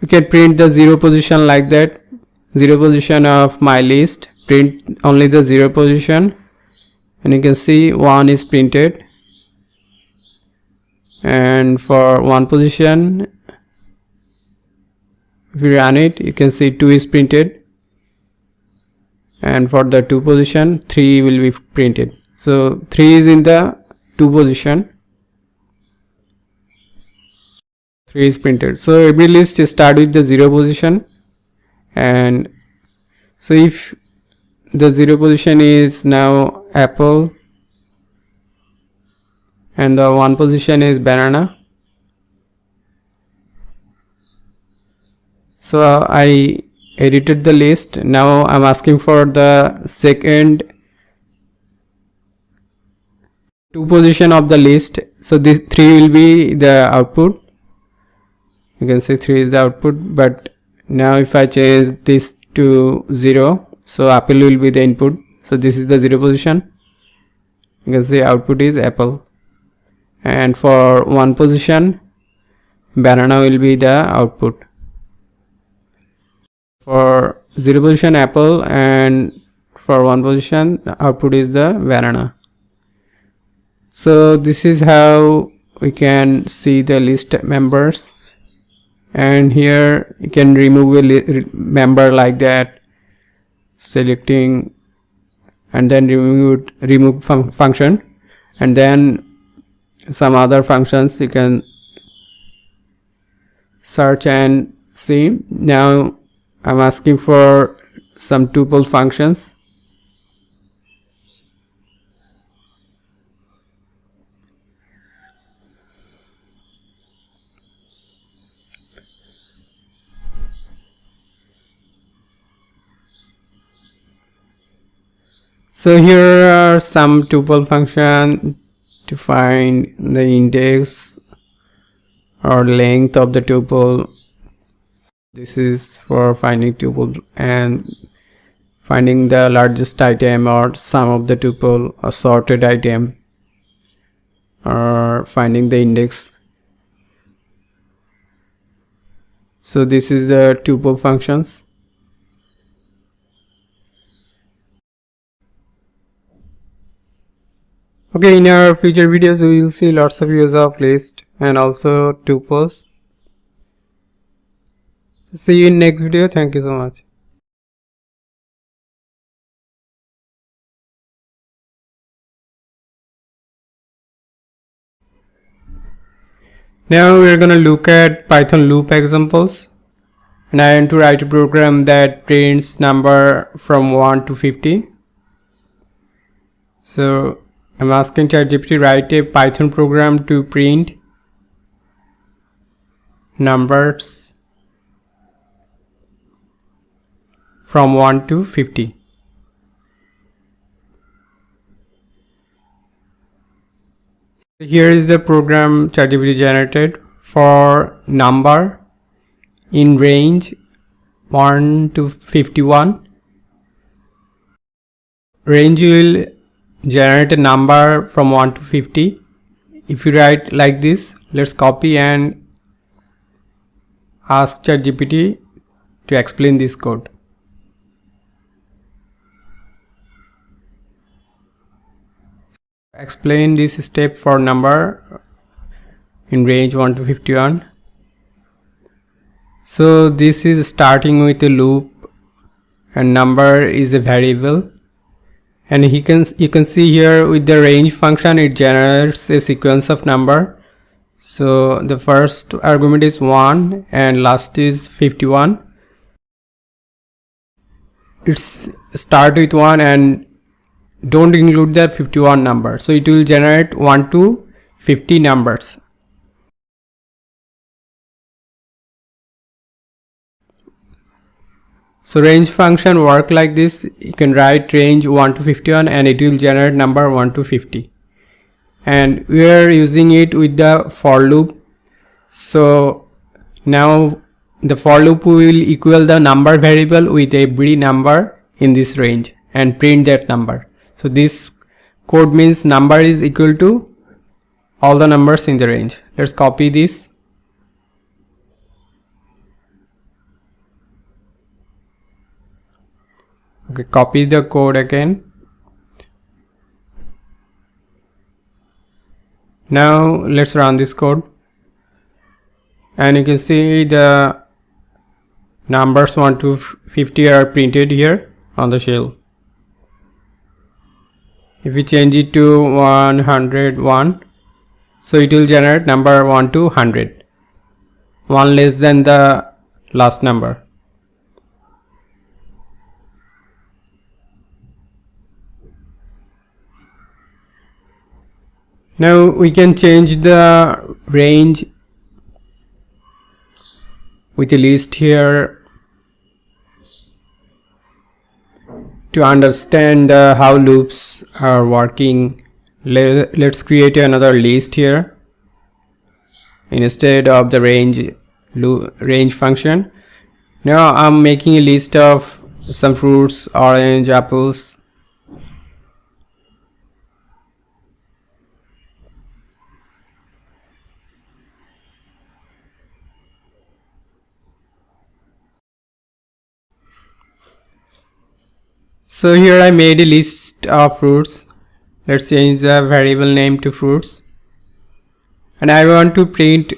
you can print the 0 position like that. 0 position of my list, print only the 0 position, and you can see 1 is printed. And for 1 position, if you run it, you can see 2 is printed, and for the 2 position 3 will be printed. So 3 is in the 2 position, 3 is printed. So every list start with the 0 position, and so if the 0 position is now apple and the 1 position is banana, so I edited the list. Now I'm asking for the second 2 position of the list. So this 3 will be the output. You can see 3 is the output, but Now if I change this to 0, so apple will be the input. So this is the 0 position. You can see output is apple, and for 1 position banana will be the output. For 0 position apple, and for 1 position the output is the banana. So this is how we can see the list members, and here you can remove a member like that, selecting and then remove function, and then some other functions you can search and see. Now I'm asking for some tuple functions. So here are some tuple function to find the index or length of the tuple. This is for finding tuple and finding the largest item or sum of the tuple, a sorted item, or finding the index. So this is the tuple functions. Okay, in our future videos we will see lots of use of list and also tuples. See you in next video. Thank you so much. Now we are going to look at Python loop examples, and I want to write a program that prints number from 1 to 50. So I'm asking ChatGPT write a Python program to print numbers from 1 to 50. Here is the program ChatGPT generated for number in range 1 to 51. Range will generate a number from 1 to 50. If you write like this, let's copy and ask ChatGPT to explain this code. Explain this step for number in range 1 to 51. So this is starting with a loop and number is a variable, and you can see here with the range function it generates a sequence of number. So the first argument is 1 and last is 51. It's start with 1 and don't include the 51 number, so it will generate 1 to 50 numbers. So range function work like this. You can write range 1 to 51 and it will generate number 1 to 50, and we are using it with the for loop. So now the for loop will equal the number variable with every number in this range and print that number. So this code means number is equal to all the numbers in the range. Let's copy this. Okay, copy the code again. Now let's run this code, and you can see the numbers 1 to 50 are printed here on the shell. If we change it to 101, so it will generate number 1 to 100, 1 less than the last number. Now we can change the range with a list here to understand how loops are working. Let's create another list here instead of the range function. Now I'm making a list of some fruits, orange, apples. So here I made a list of fruits. Let's change the variable name to fruits. And I want to print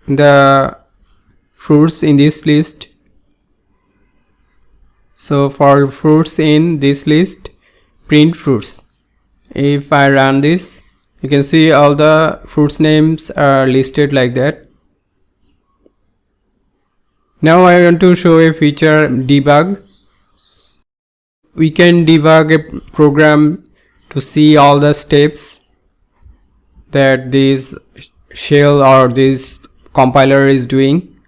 the fruits in this list. So for fruits in this list, print fruits. If I run this, you can see all the fruits names are listed like that. Now I want to show a feature, debug. We can debug a program to see all the steps that this shell or this compiler is doing.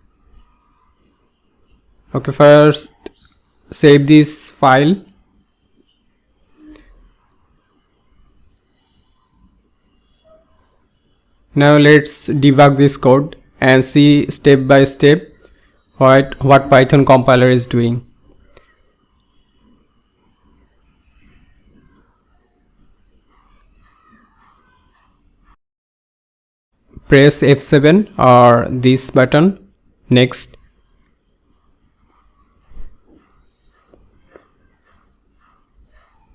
Okay, first save this file. Now let's debug this code and see step by step what Python compiler is doing. Press F7 or this button, next.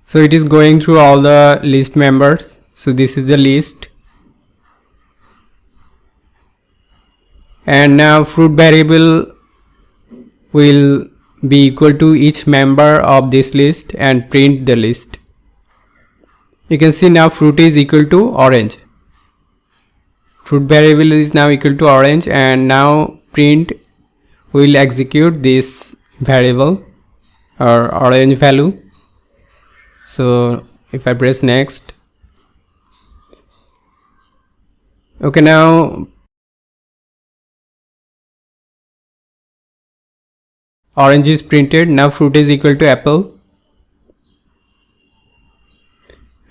So it is going through all the list members. So this is the list. And now fruit variable will be equal to each member of this list and print the list. You can see now fruit is equal to orange. Fruit variable is now equal to orange, and now print will execute this variable or orange value. So if I press next, okay, now orange is printed. Now fruit is equal to apple,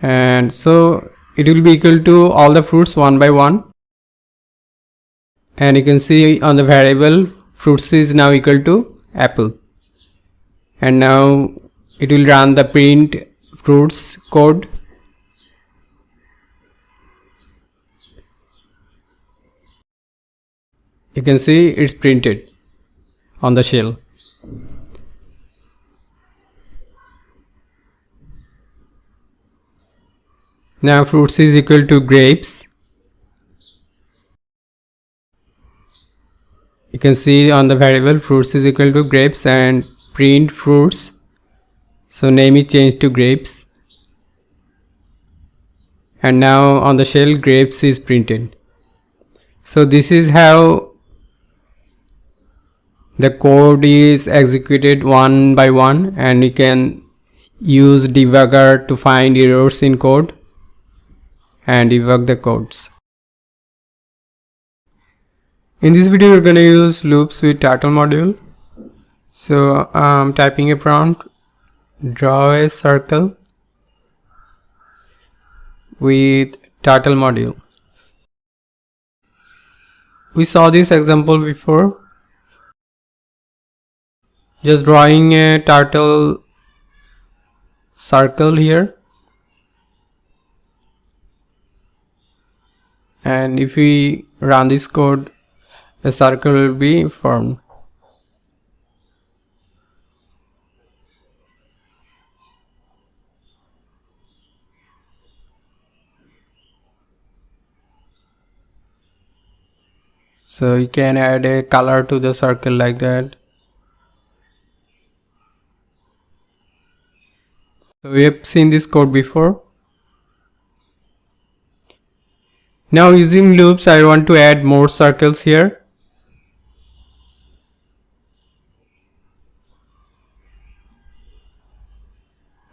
and so it will be equal to all the fruits one by one. And you can see on the variable fruits is now equal to apple, and now it will run the print fruits code. You can see it's printed on the shell. Now fruits is equal to grapes. You can see on the variable fruits is equal to grapes and print fruits. So name is changed to grapes. And now on the shell grapes is printed. So this is how the code is executed one by one, and you can use debugger to find errors in code and debug the codes. In this video we're going to use loops with turtle module. So I'm typing a prompt, draw a circle with turtle module. We saw this example before, just drawing a turtle circle here, and if we run this code, a circle will be formed. So you can add a color to the circle like that. So we have seen this code before. Now using loops, I want to add more circles here.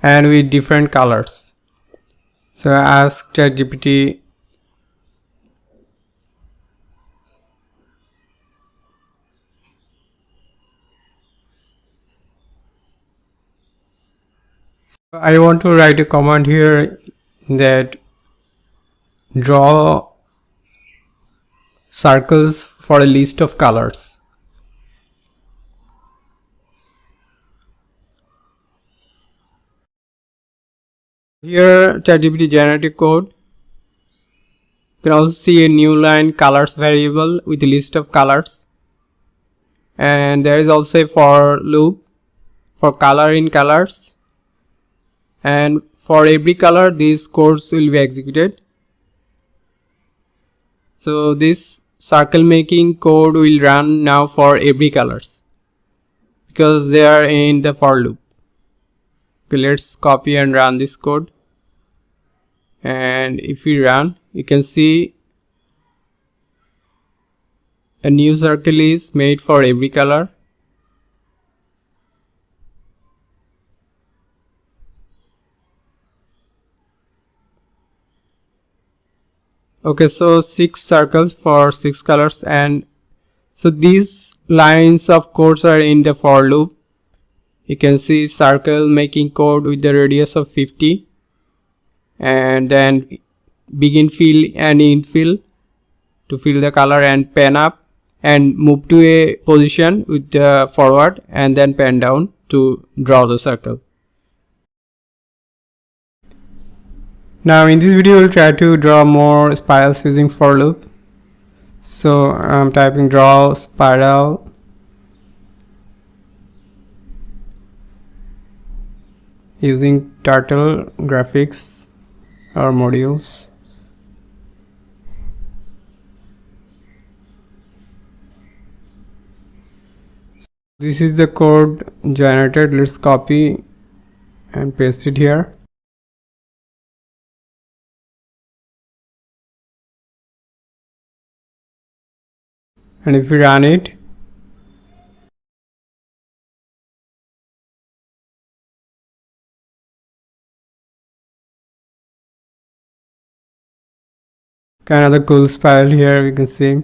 And with different colors. So I ask ChatGPT I want to write a command here that draw circles for a list of colors. Here ChatGPT generated code. You can also see a new line colors variable with a list of colors, and there is also a for loop for color in colors, and for every color these codes will be executed. So this circle making code will run now for every colors because they are in the for loop. Okay, let's copy and run this code, and if we run, you can see a new circle is made for every color. Okay, so 6 circles for 6 colors, and so these lines of codes are in the for loop. You can see circle making code with the radius of 50, and then begin fill and end fill to fill the color, and pen up and move to a position with the forward, and then pen down to draw the circle. Now in this video we'll try to draw more spirals using for loop. So I'm typing draw spiral, using turtle graphics or modules. This is the code generated. Let's copy and paste it here. And if we run it, another cool spiral here we can see.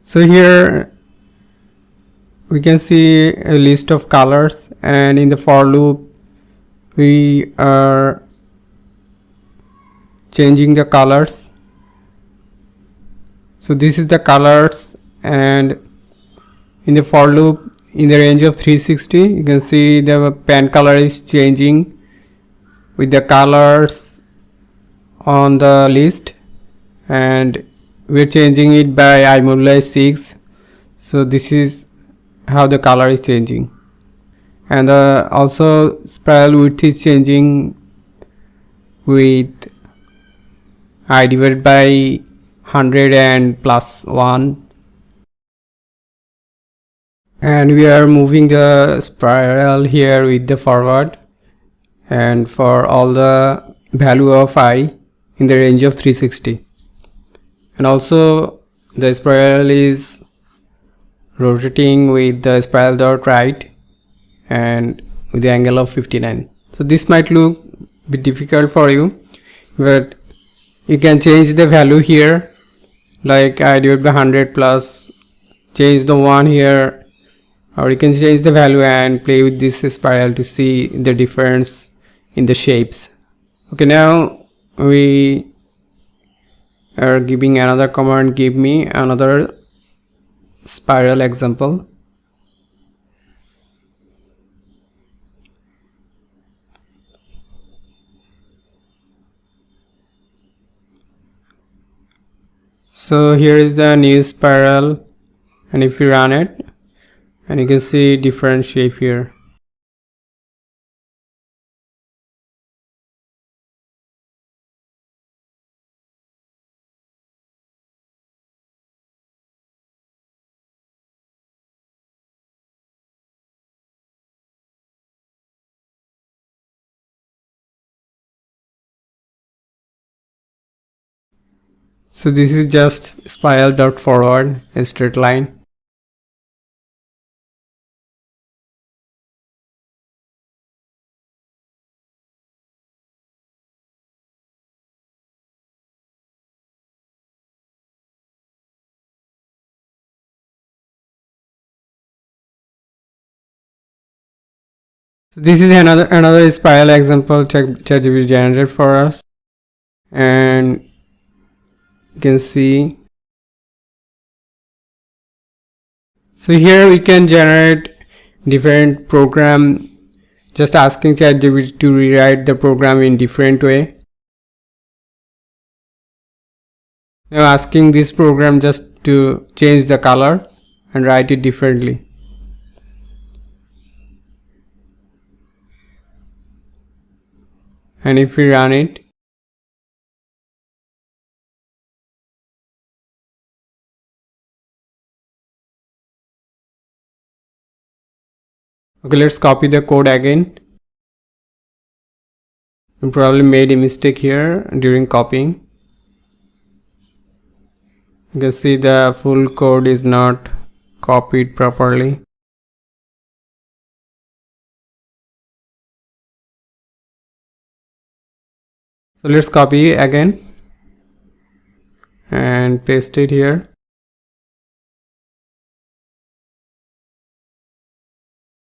So here we can see a list of colors, and in the for loop we are changing the colors. So this is the colors, and in the for loop in the range of 360 you can see the pen color is changing with the colors on the list, and we're changing it by I moduli 6. So this is how the color is changing, and also spiral width is changing with I divided by 100 and plus 1, and we are moving the spiral here with the forward, and for all the value of I in the range of 360, and also the spiral is rotating with the spiral dot right and with the angle of 59. So this might look a bit difficult for you, but you can change the value here, like I divide by 100 plus, change the 1 here, or you can change the value and play with this spiral to see the difference in the shapes. Okay, now we are giving another command, give me another spiral example. So here is the new spiral, and if you run it, and you can see different shape here. So this is just spiral dot forward, a straight line. So this is another spiral example ChatGPT generated for us, and you can see. So here we can generate different program, just asking ChatGPT to rewrite the program in different way. Now asking this program just to change the color and write it differently. And if we run it, okay, let's copy the code again. I probably made a mistake here during copying. You can see the full code is not copied properly. So let's copy again and paste it here.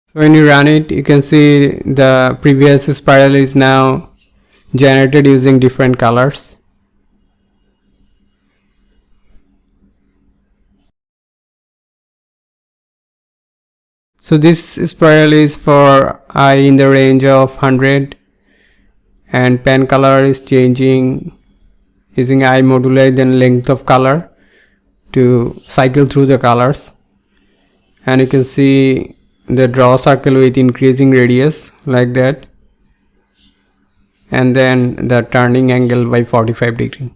So when you run it, you can see the previous spiral is now generated using different colors. So this spiral is for I in the range of 100, and pen color is changing using I moduli, then length of color to cycle through the colors. And you can see the draw circle with increasing radius like that, and then the turning angle by 45 degree.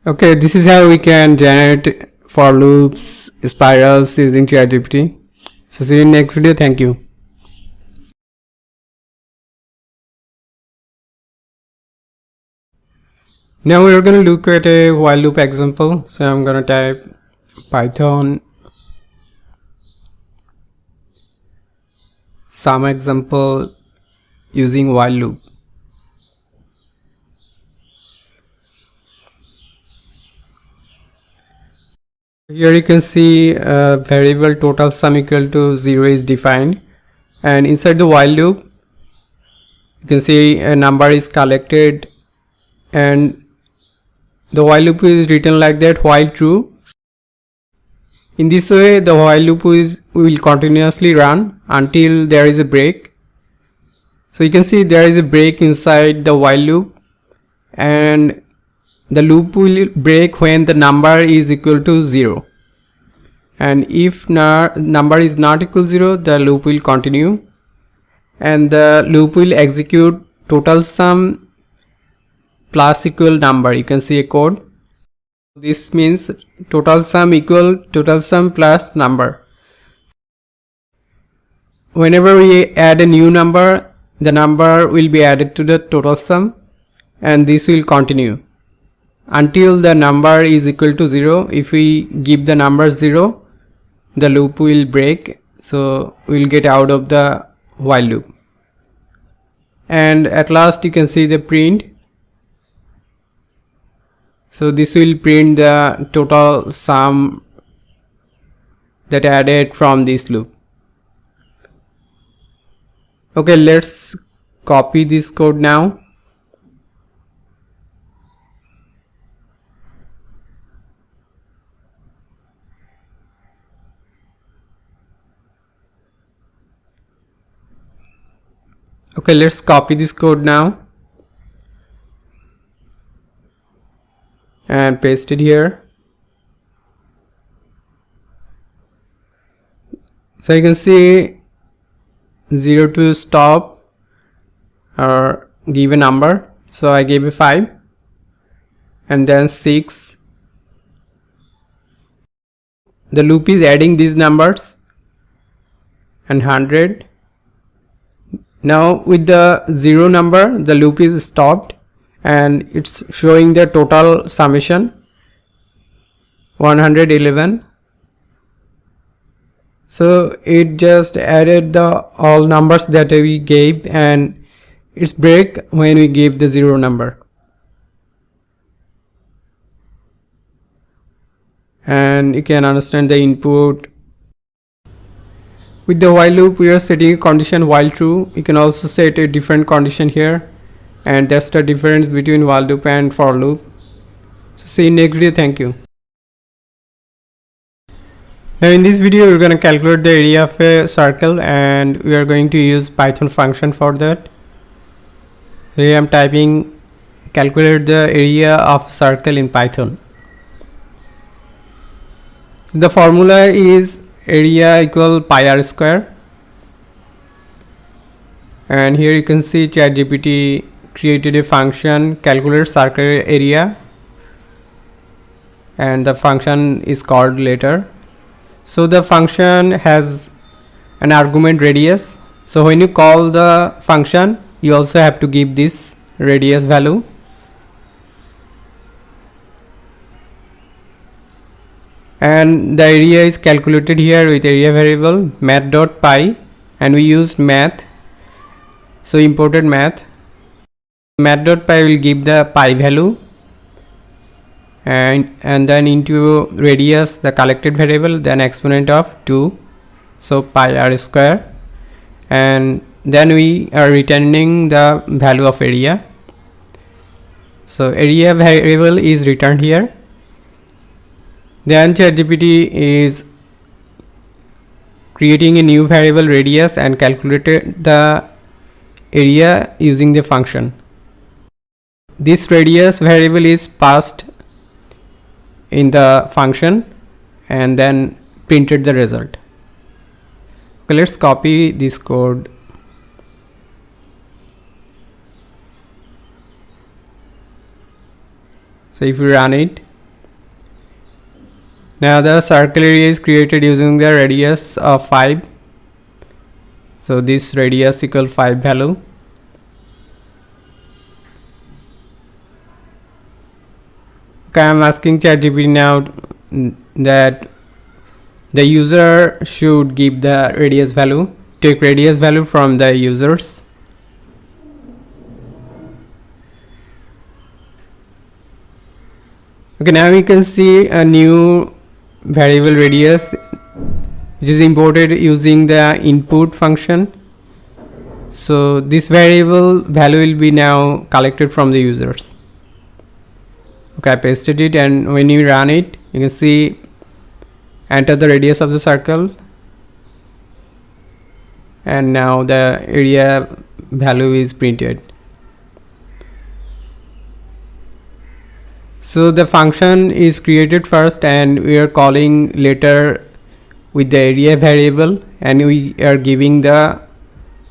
Okay, this is how we can generate for loops, spirals using ChatGPT. So see you in next video. Thank you. Now we are going to look at a while loop example. So I'm going to type Python some example using while loop. Here you can see a variable total sum equal to 0 is defined, and inside the while loop you can see a number is collected, and the while loop is written like that, while true. In this way the while loop will continuously run until there is a break. So you can see there is a break inside the while loop, and the loop will break when the number is equal to 0, and if number is not equal to 0, the loop will continue, and the loop will execute total sum plus equal number. You can see a code. This means total sum equal total sum plus number. Whenever we add a new number, the number will be added to the total sum, and this will continue until the number is equal to 0. If we give the number 0, the loop will break, so we'll get out of the while loop. And at last you can see the print. So this will print the total sum that added from this loop. Okay, let's copy this code now. Okay, let's copy this code now and paste it here. So you can see 0 to stop or give a number. So I gave a 5, and then 6. The loop is adding these numbers, and 100. Now with the 0 number, the loop is stopped, and it's showing the total summation 111. So it just added the all numbers that we gave, and it's break when we gave the 0 number. And you can understand the input. With the while loop, we are setting a condition while true. You can also set a different condition here, and that's the difference between while loop and for loop. So see you in next video. Thank you. Now in this video we're going to calculate the area of a circle, and we are going to use Python function for that. Here I'm typing calculate the area of circle in Python. So the formula is area equal pi r square, and here you can see ChatGPT created a function calculate circle area, and the function is called later. So the function has an argument radius. So when you call the function, you also have to give this radius value. And the area is calculated here with area variable math.py, and we used math, so imported math. Math.py will give the pi value, and then into radius the collected variable, then exponent of 2, so pi r square, and then we are returning the value of area. So area variable is returned here. Then ChatGPT is creating a new variable radius and calculated the area using the function. This radius variable is passed in the function and then printed the result. Okay, let's copy this code. So if we run it, now the circle area is created using the radius of 5. So this radius equal 5 value. Okay, I'm asking ChatGPT now that the user should give the radius value, take radius value from the users. Okay, now we can see a new variable radius which is imported using the input function. So this variable value will be now collected from the users. Okay, I pasted it, and when you run it, you can see enter the radius of the circle, and now the area value is printed. So the function is created first, and we are calling later with the area variable, and we are giving the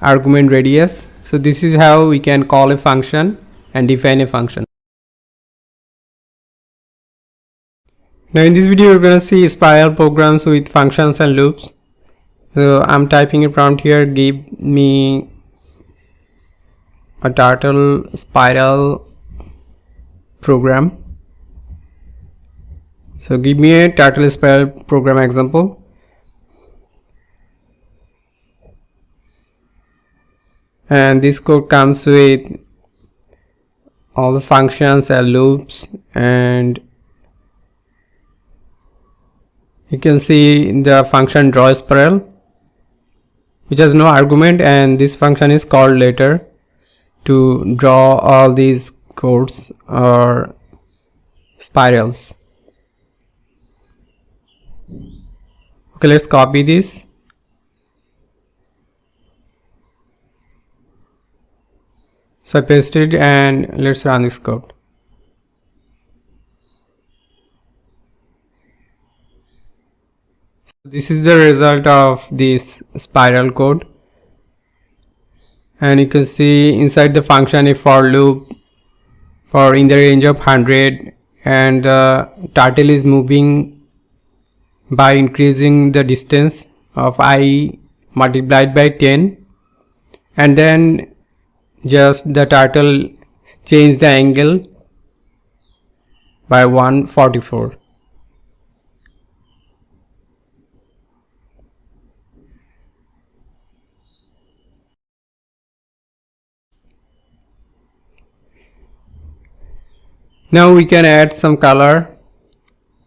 argument radius. So this is how we can call a function and define a function. Now in this video we're going to see spiral programs with functions and loops. So I'm typing a prompt here, give me a turtle spiral program. So give me a turtle spiral program example. And this code comes with all the functions and loops, and you can see the function draw spiral which has no argument, and this function is called later to draw all these chords or spirals. Okay, let's copy this. So I pasted, and let's run this code. This is the result of this spiral code, and you can see inside the function a for loop for in the range of 100, and the turtle is moving by increasing the distance of I multiplied by 10, and then just the turtle change the angle by 144. Now we can add some color.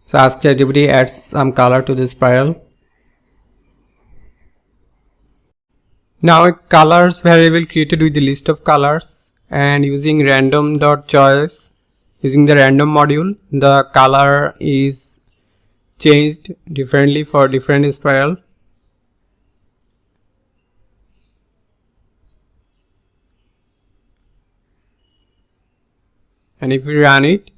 So ask ChatGPT add some color to this spiral. Now a colors variable created with the list of colors, and using random.choice, using the random module, the color is changed differently for different spiral. And if we run it,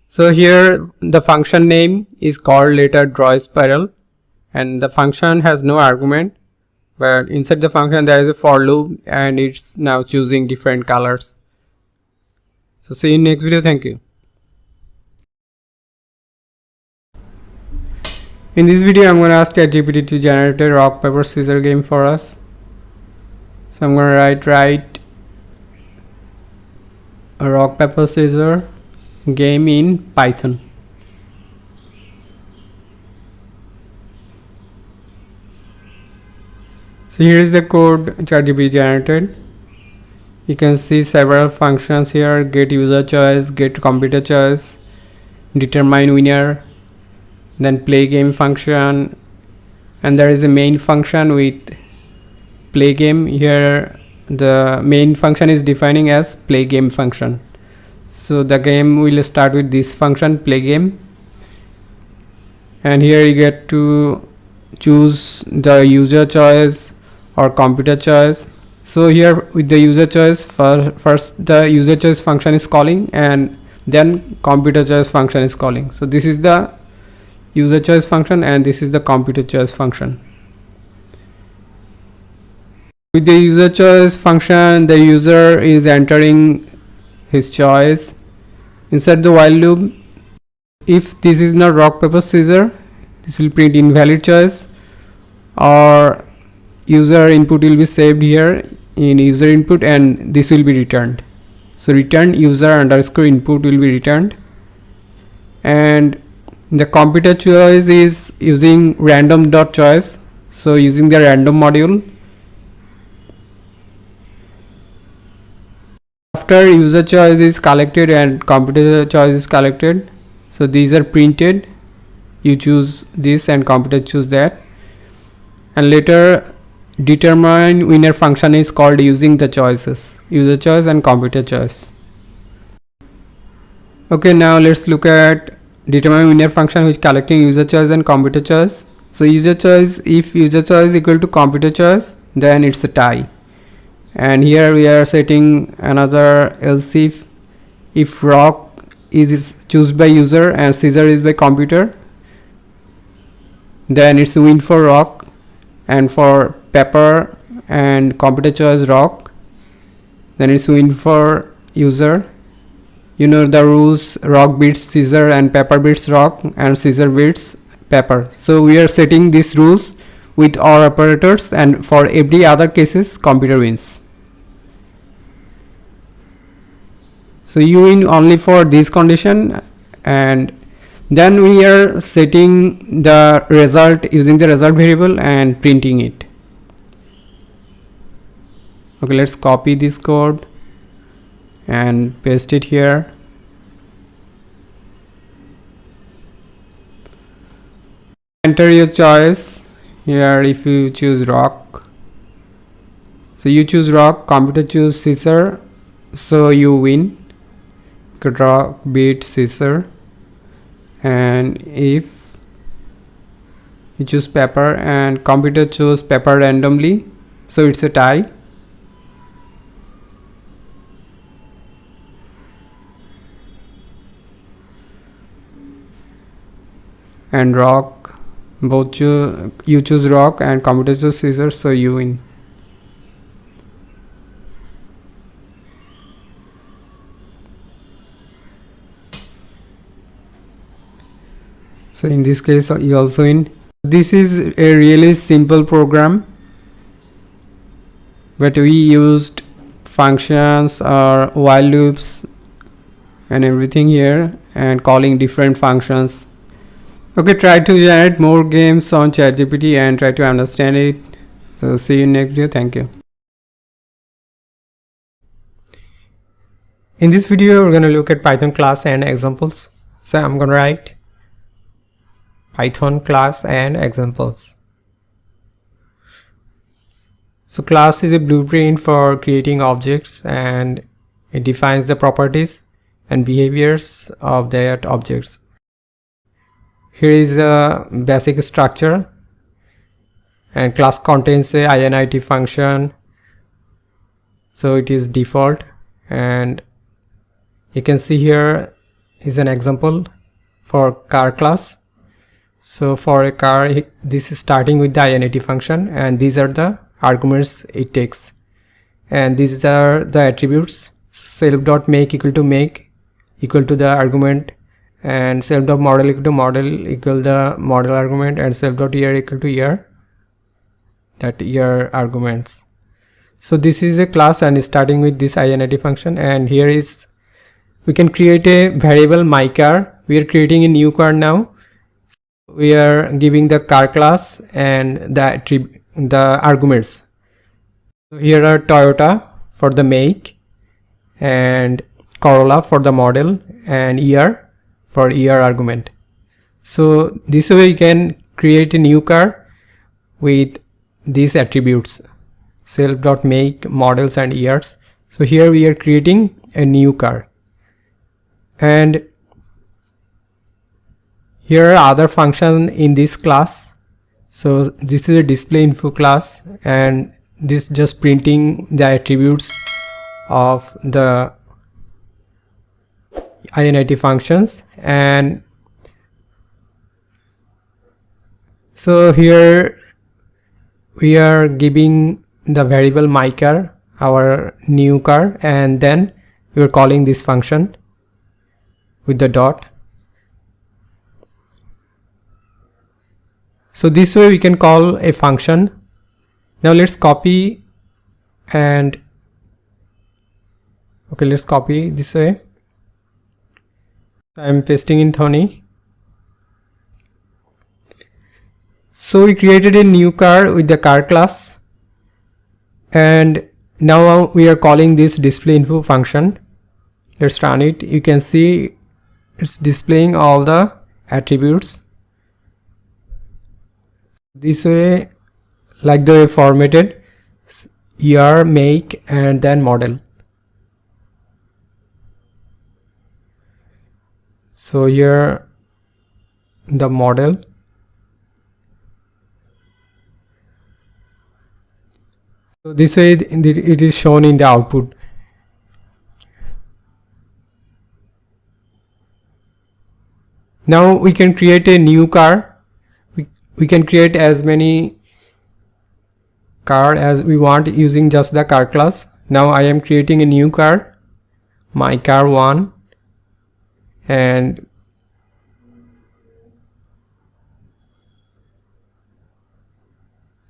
so here the function name is called later draw spiral, and the function has no argument, but inside the function there is a for loop and it's now choosing different colors. So see you in next video. Thank you. In this video I'm going to ask ChatGPT to generate a rock paper scissors game for us. So I'm going to write a rock paper scissors game in Python. So here is the code ChatGPT generated. You can see several functions here: get user choice, get computer choice, determine winner, then play game function, and there is a main function with play game. Here the main function is defining as play game function. So the game will start with this function play game, and here you get to choose the user choice or computer choice. So here with the user choice, first the user choice function is calling and then computer choice function is calling. So this is the user choice function and this is the computer choice function. With the user choice function, the user is entering his choice inside the while loop. If this is not rock paper scissors, this will print invalid choice, or user input will be saved here in user input and this will be returned. So return user underscore input will be returned, and the computer choice is using random dot choice. So using the random module, after user choice is collected and computer choice is collected, so these are printed. You choose this and computer choose that, and later determine winner function is called using the choices, user choice and computer choice. Okay, now let's look at determine winner function, which is collecting user choice and computer choice. So user choice, if user choice is equal to computer choice, then it's a tie. And here we are setting another else if rock is chosen by user and scissors is by computer, then it's win for rock, and for paper and computer choice rock, then it's win for user. You know the rules: rock beats scissor and paper beats rock and scissor beats paper. So we are setting these rules with our operators, and for every other cases computer wins. So you win only for this condition, and then we are setting the result using the result variable and printing it. Okay, let's copy this code and paste it here. Enter your choice here. If you choose rock, so you choose rock, computer choose scissor, so you win. Rock beat scissor. And if you choose paper and computer choose paper randomly, so it's a tie. And rock, both you choose rock and computer choose scissors, so you win. So in this case you also win. This is a really simple program, but we used functions or while loops and everything here and calling different functions. Okay, try to generate more games on ChatGPT and try to understand it. So see you next video. Thank you. In this video we're going to look at Python class and examples. So I'm going to write Python class and examples. So class is a blueprint for creating objects, and it defines the properties and behaviors of that objects. Here is a basic structure, and class contains a init function, so it is default. And you can see here is an example for car class. So for a car, this is starting with the init function, and these are the arguments it takes, and these are the attributes. Self.make equal to the argument, and self.model equal to model equal the model argument, and self.year equal to year, that year arguments. So this is a class, and starting with this init function. And here is, we can create a variable myCar. We are creating a new car now. We are giving the car class and the arguments. So here are Toyota for the make, and Corolla for the model, and year for year argument. So this way you can create a new car with these attributes, self.make, models, and years. So here we are creating a new car. And here are other functions in this class. So this is a display info class, and this just printing the attributes of the init functions. And so here we are giving the variable myCar, our new car, and then we are calling this function with the dot. So this way we can call a function. Now let's copy, and okay, let's copy this way. I'm pasting in Thony. So we created a new car with the car class, and now we are calling this display info function. Let's run it. You can see it's displaying all the attributes this way, like the way formatted, year, make, and then model. So here the model. So this way it is shown in the output. Now we can create a new car. We can create as many car as we want using just the car class. Now I am creating a new car, my car 1, and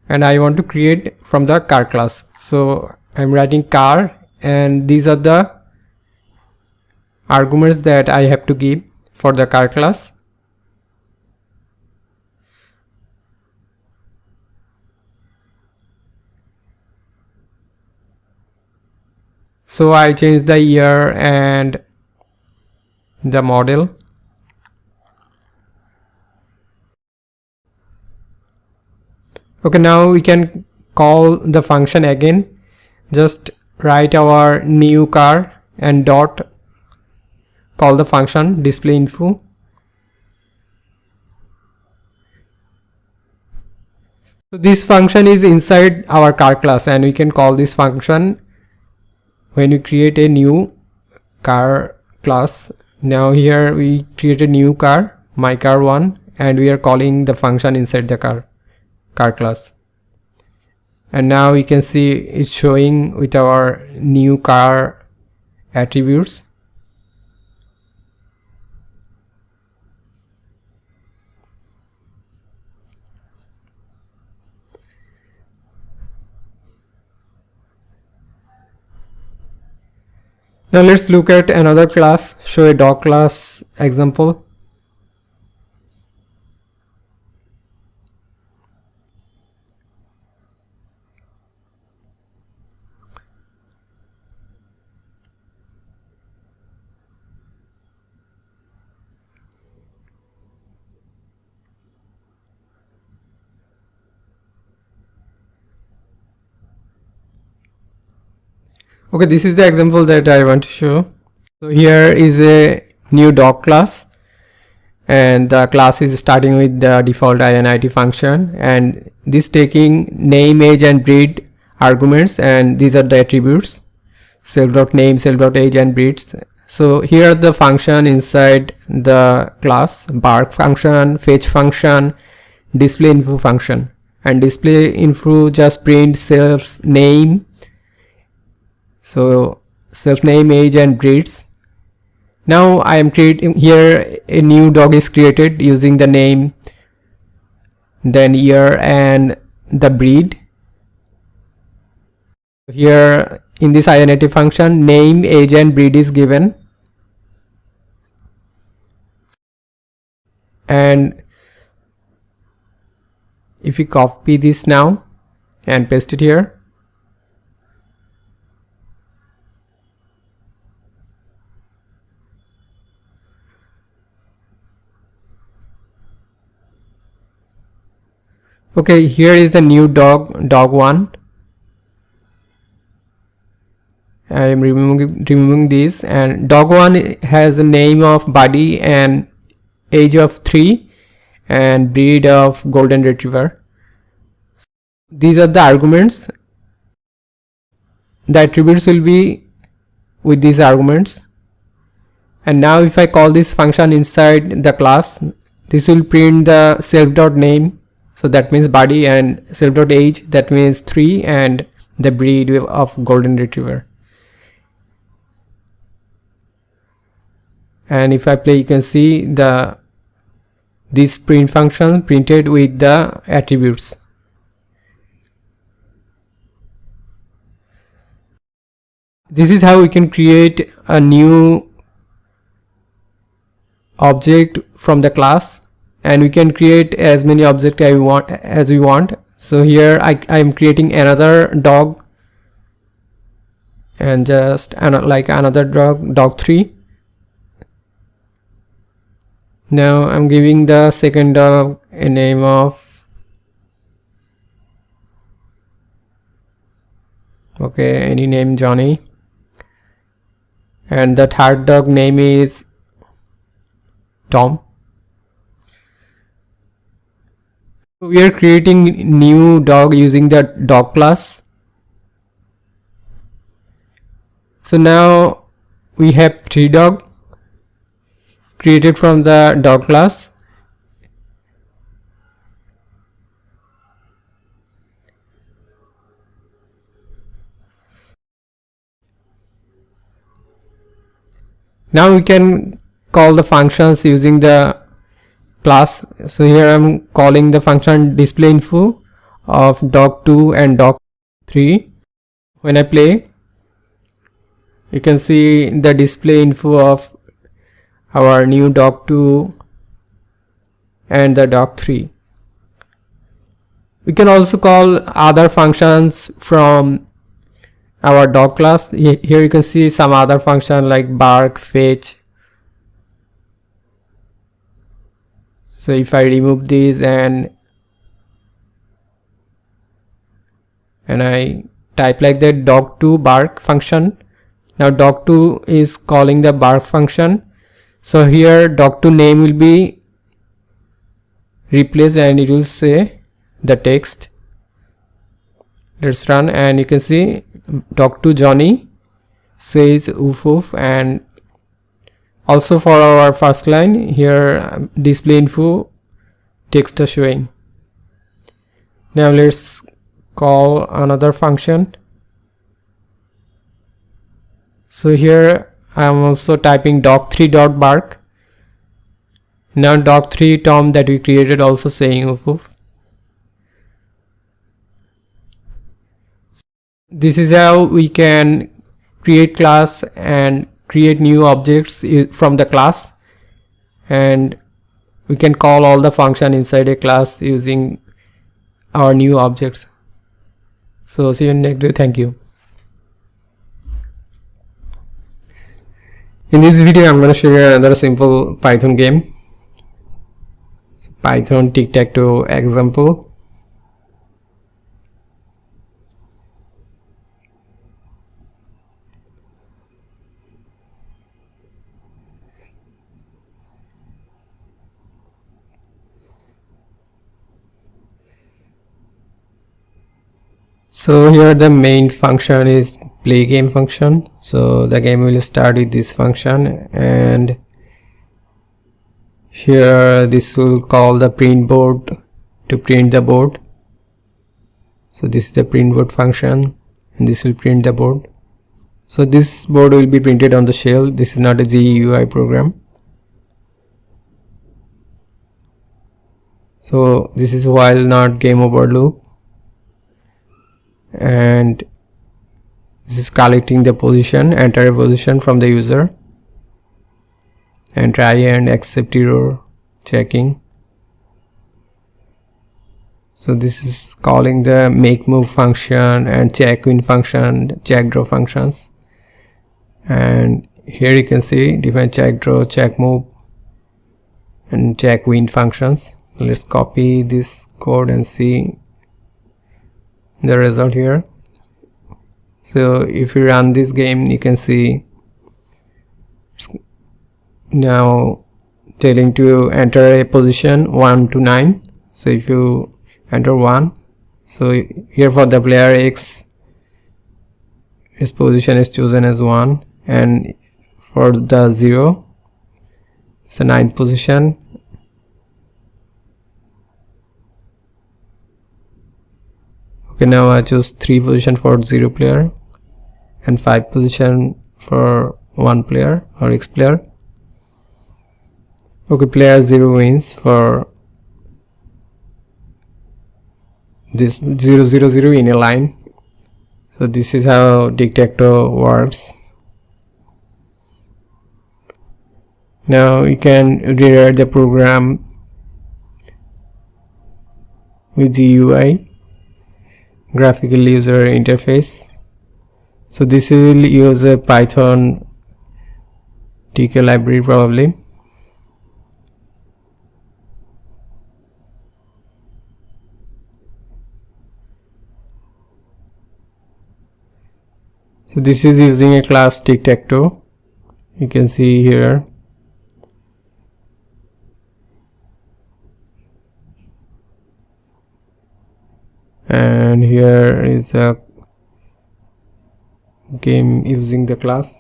I want to create from the car class. So I'm writing car, and these are the arguments that I have to give for the car class. So I change the year and the model. Okay, now we can call the function again. Just write our new car and dot call the function display info. So this function is inside our car class, and we can call this function when we create a new car class. Now here we create a new car, my car 1, and we are calling the function inside the car class. And now you can see it's showing with our new car attributes. Now let's look at another class, show a dog class example. Okay, this is the example that I want to show. So here is a new dog class, and the class is starting with the default init function, and this taking name, age and breed arguments, and these are the attributes: self.name, self.age and breeds. So here are the function inside the class: bark function, fetch function, display info function. And display info just print self name, so self name, age and breeds. Now I am creating here a new dog is created using the name, then year and the breed. Here in this init function, name, age and breed is given, and if we copy this now and paste it here, okay, here is the new dog1. I am removing this, and dog1 has a name of Buddy and age of 3 and breed of golden retriever. These are the arguments. The attributes will be with these arguments. And now if I call this function inside the class, this will print the self.name, so that means Buddy, and self.age, that means 3, and the breed of golden retriever. And if I play, you can see this print function printed with the attributes. This is how we can create a new object from the class, and we can create as many objects as we want. So here I am creating another dog, and just like another dog 3. Now I'm giving the second dog a name of, okay, any name, Johnny, and the third dog name is Tom. We are creating new dog using the dog class. So now we have 3 dogs created from the dog class. Now we can call the functions using the class. So here I'm calling the function display info of dog2 and dog3. When I play, you can see the display info of our new dog2 and the dog3. We can also call other functions from our dog class. Here you can see some other function like bark, fetch. So if I remove these and I type like that, dog2 bark function, now dog2 is calling the bark function. So here dog2 name will be replaced and it will say the text. Let's run, and you can see dog2 Johnny says woof woof. And also for our first line here, display info text is showing. Now let's call another function. So here I am also typing dog3.bark. Now dog3 Tom that we created also saying woof woof. This is how we can create class and create new objects from the class, and we can call all the function inside a class using our new objects. So see you next day. Thank you. In this video I'm going to show you another simple Python game. Python tic-tac-toe example. So here the main function is play game function. So the game will start with this function, and here this will call the print board to print the board. So this is the print board function, and this will print the board. So this board will be printed on the shell. This is not a GUI program. So this is while not game over loop, and this is collecting the position, enter a position from the user, and try and accept error checking. So this is calling the make move function and check win function, check draw functions. And here you can see different check draw, check move, and check win functions. Let's copy this code and see the result here. So if you run this game, you can see now telling to enter a position 1 to 9. So if you enter 1, so here for the player X, his position is chosen as 1, and for the 0, it's the 9th position. Okay, now I choose 3 position for 0 player and 5 position for 1 player or X player. Okay, player 0 wins for this 0 0 0 in a line. So this is how tic-tac-toe works. Now you can rewrite the program with GUI, graphical user interface. So this will use a Python TK library probably. So this is using a class Tic-Tac-Toe. You can see here. And here is a game using the class.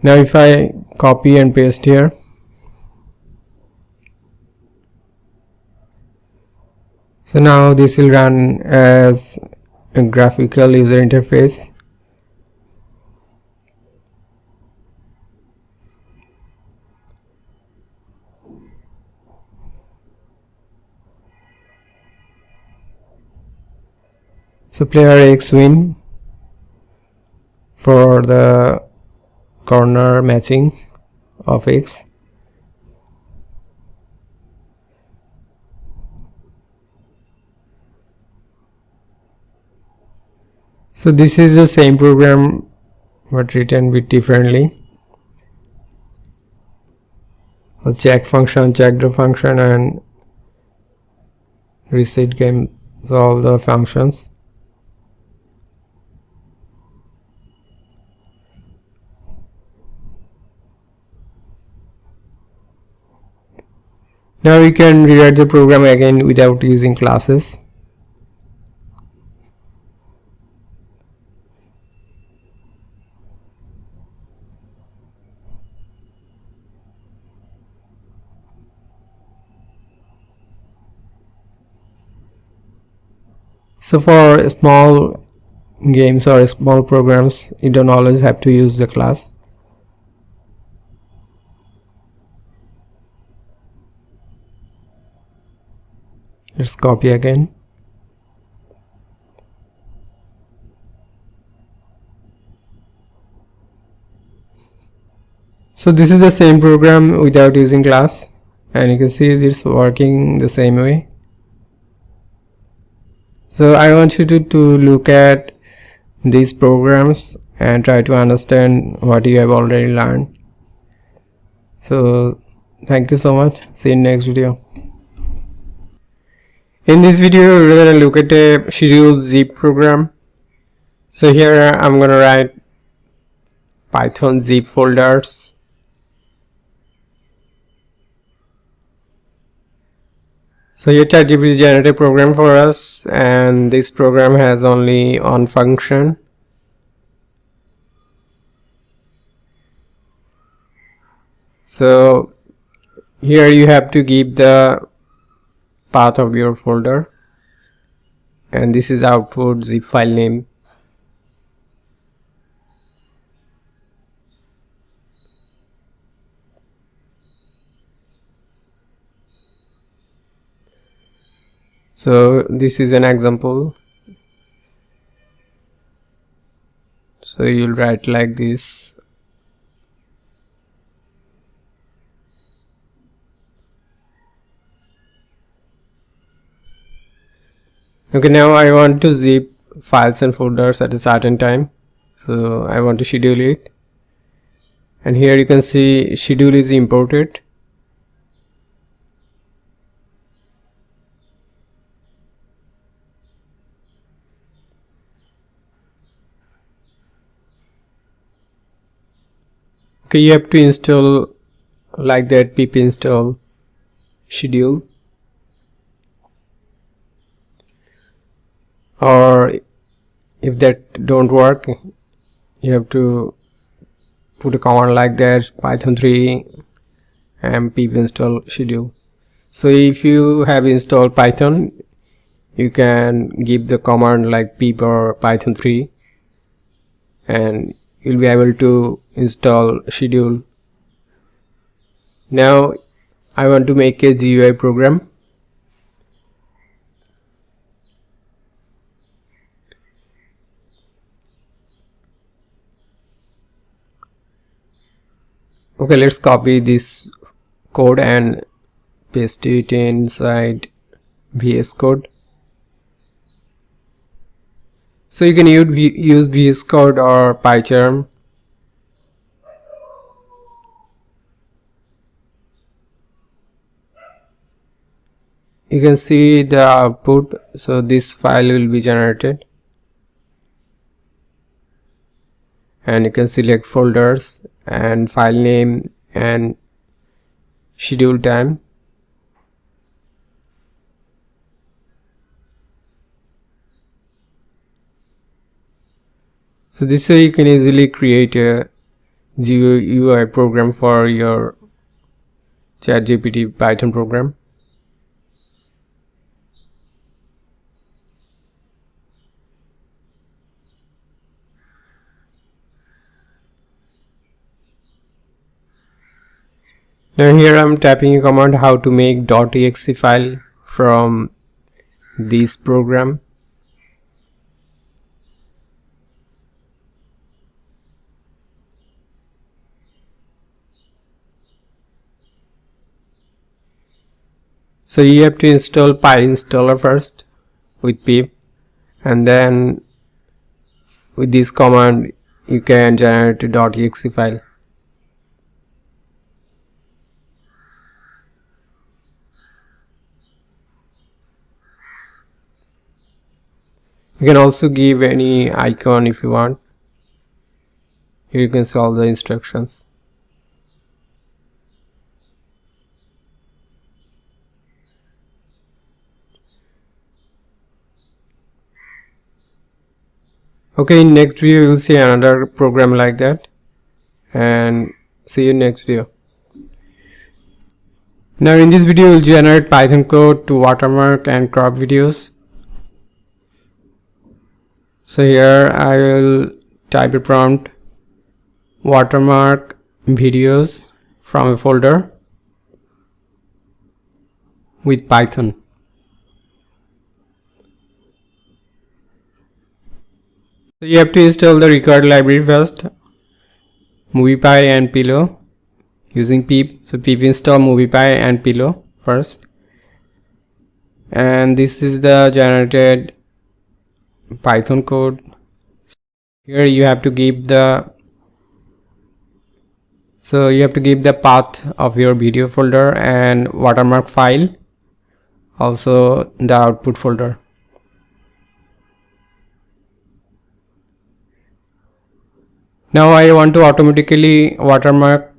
Now if I copy and paste here, so now this will run as a graphical user interface. So player X win for the corner matching of X. So this is the same program but written bit differently. A check function, check the function, and reset game, so all the functions. Now we can rewrite the program again without using classes. So for small games or small programs, you don't always have to use the class. Let's copy again. So this is the same program without using class, and you can see this working the same way. So I want you to look at these programs and try to understand what you have already learned. So thank you so much. See you in next video. In this video, we're going to look at a schedule zip program. So here I'm going to write Python zip folders. So here ChatGPT generated a program for us, and this program has only one function. So here you have to give the path of your folder, and this is output zip file name. So this is an example. So you'll write like this. Okay, now I want to zip files and folders at a certain time. So I want to schedule it. And here you can see schedule is imported. Okay, you have to install like that pip install schedule, or if that don't work, you have to put a command like that python 3 and pip install schedule. So if you have installed Python, you can give the command like pip or python 3 and you'll be able to install schedule. Now I want to make a GUI program. Okay, let's copy this code and paste it inside VS Code. So you can use VS Code or PyCharm. You can see the output. So this file will be generated, and you can select folders and file name and schedule time. So this way you can easily create a GUI program for your ChatGPT Python program. Now here I'm typing a command how to make .exe file from this program. So you have to install PyInstaller first with pip, and then with this command you can generate a .exe file. You can also give any icon if you want. Here you can solve the instructions. Okay, in next video you will see another program like that, and see you next video. Now in this video we'll generate Python code to watermark and crop videos. So here I will type a prompt watermark videos from a folder with Python. So you have to install the required library first, MoviePy and Pillow using pip. So pip install MoviePy and Pillow first, and this is the generated Python code. Here you have to give the path of your video folder and watermark file, also the output folder. Now I want to automatically watermark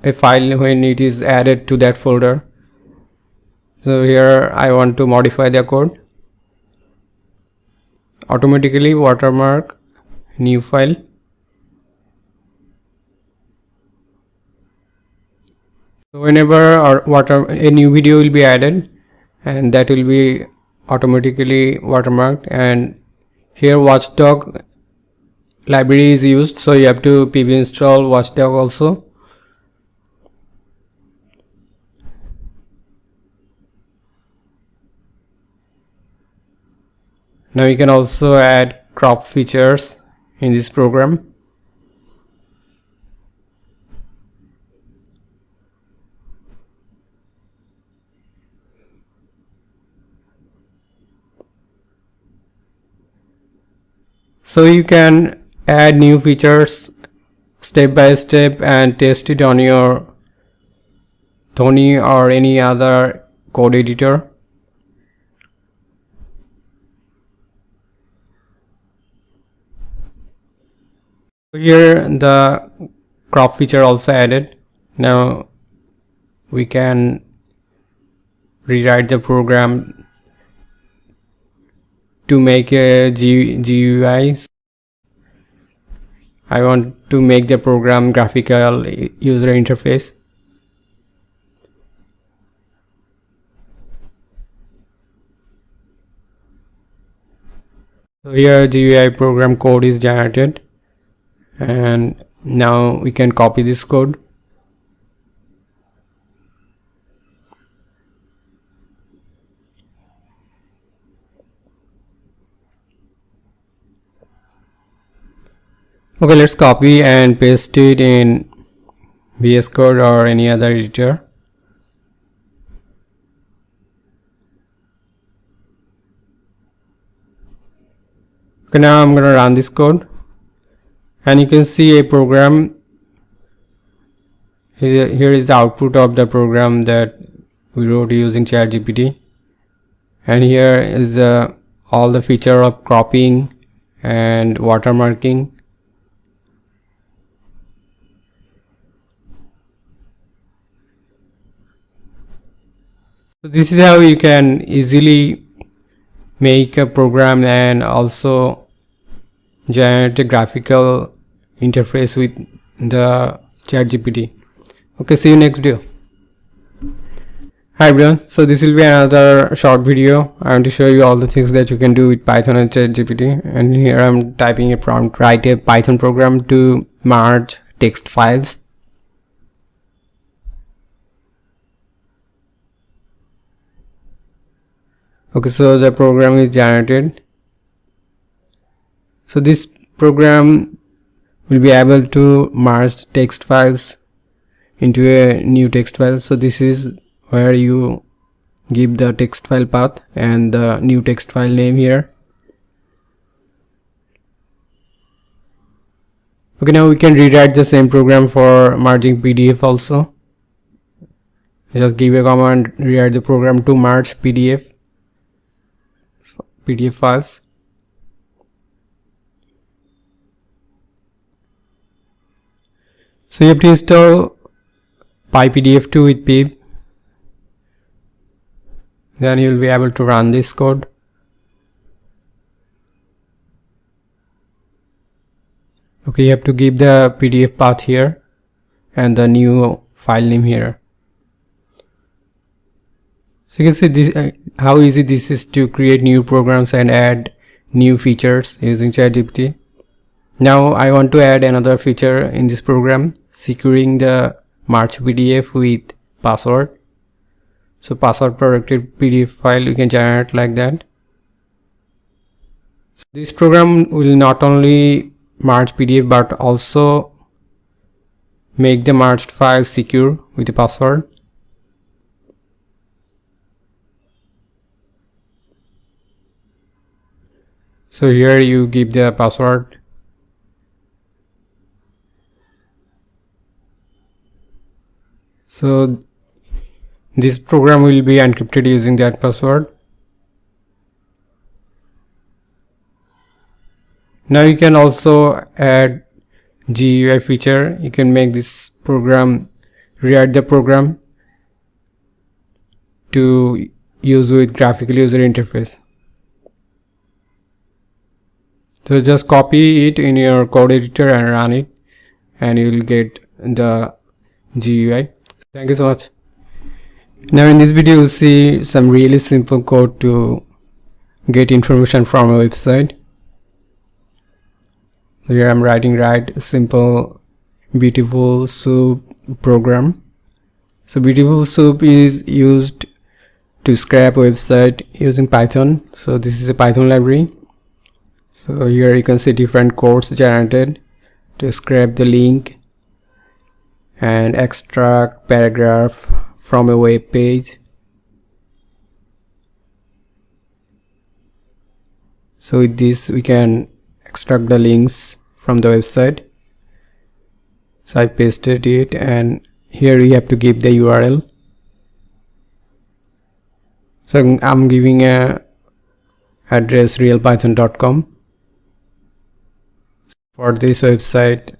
a file when it is added to that folder. So here I want to modify the code. Automatically watermark new file. So whenever a new video will be added, and that will be automatically watermarked, and here watchdog library is used, so you have to pip install watchdog also. Now you can also add crop features in this program. So you can add new features step by step and test it on your Tony or any other code editor. Here the crop feature also added. Now we can rewrite the program to make a GUI. I want to make the program graphical user interface. So here GUI program code is generated, and now we can copy this code. Okay, let's copy and paste it in VS Code or any other editor. Okay, now I'm going to run this code, and you can see a program. Here is the output of the program that we wrote using ChatGPT, and here is all the feature of cropping and watermarking. So this is how you can easily make a program and also generate a graphical interface with the ChatGPT. Okay, see you next video. Hi everyone, so this will be another short video. I want to show you all the things that you can do with Python and ChatGPT, and here I'm typing a prompt: write a Python program to merge text files. Okay, so the program is generated. So this program will be able to merge text files into a new text file. So this is where you give the text file path and the new text file name here. Okay, now we can rewrite the same program for merging PDF also. Just give a command, rewrite the program to merge PDF files. So you have to install PyPDF2 with pip. Then you will be able to run this code. Okay, you have to give the PDF path here and the new file name here. So you can see this, how easy this is to create new programs and add new features using ChatGPT. Now I want to add another feature in this program, securing the merge PDF with password. So password protected PDF file you can generate like that. So this program will not only merge PDF but also make the merged file secure with a password. So here you give the password. So this program will be encrypted using that password. Now you can also add GUI feature. You can make this program, rewrite the program to use with graphical user interface. So just copy it in your code editor and run it, and you will get the GUI. Thank you so much. Now in this video you'll see some really simple code to get information from a website. So here I'm writing simple beautiful soup program. So beautiful soup is used to scrape a website using Python. So this is a Python library. So here you can see different codes generated to scrape the link and extract paragraph from a web page. So with this we can extract the links from the website. So I pasted it, and here we have to give the URL. So I'm giving a address realpython.com for this website.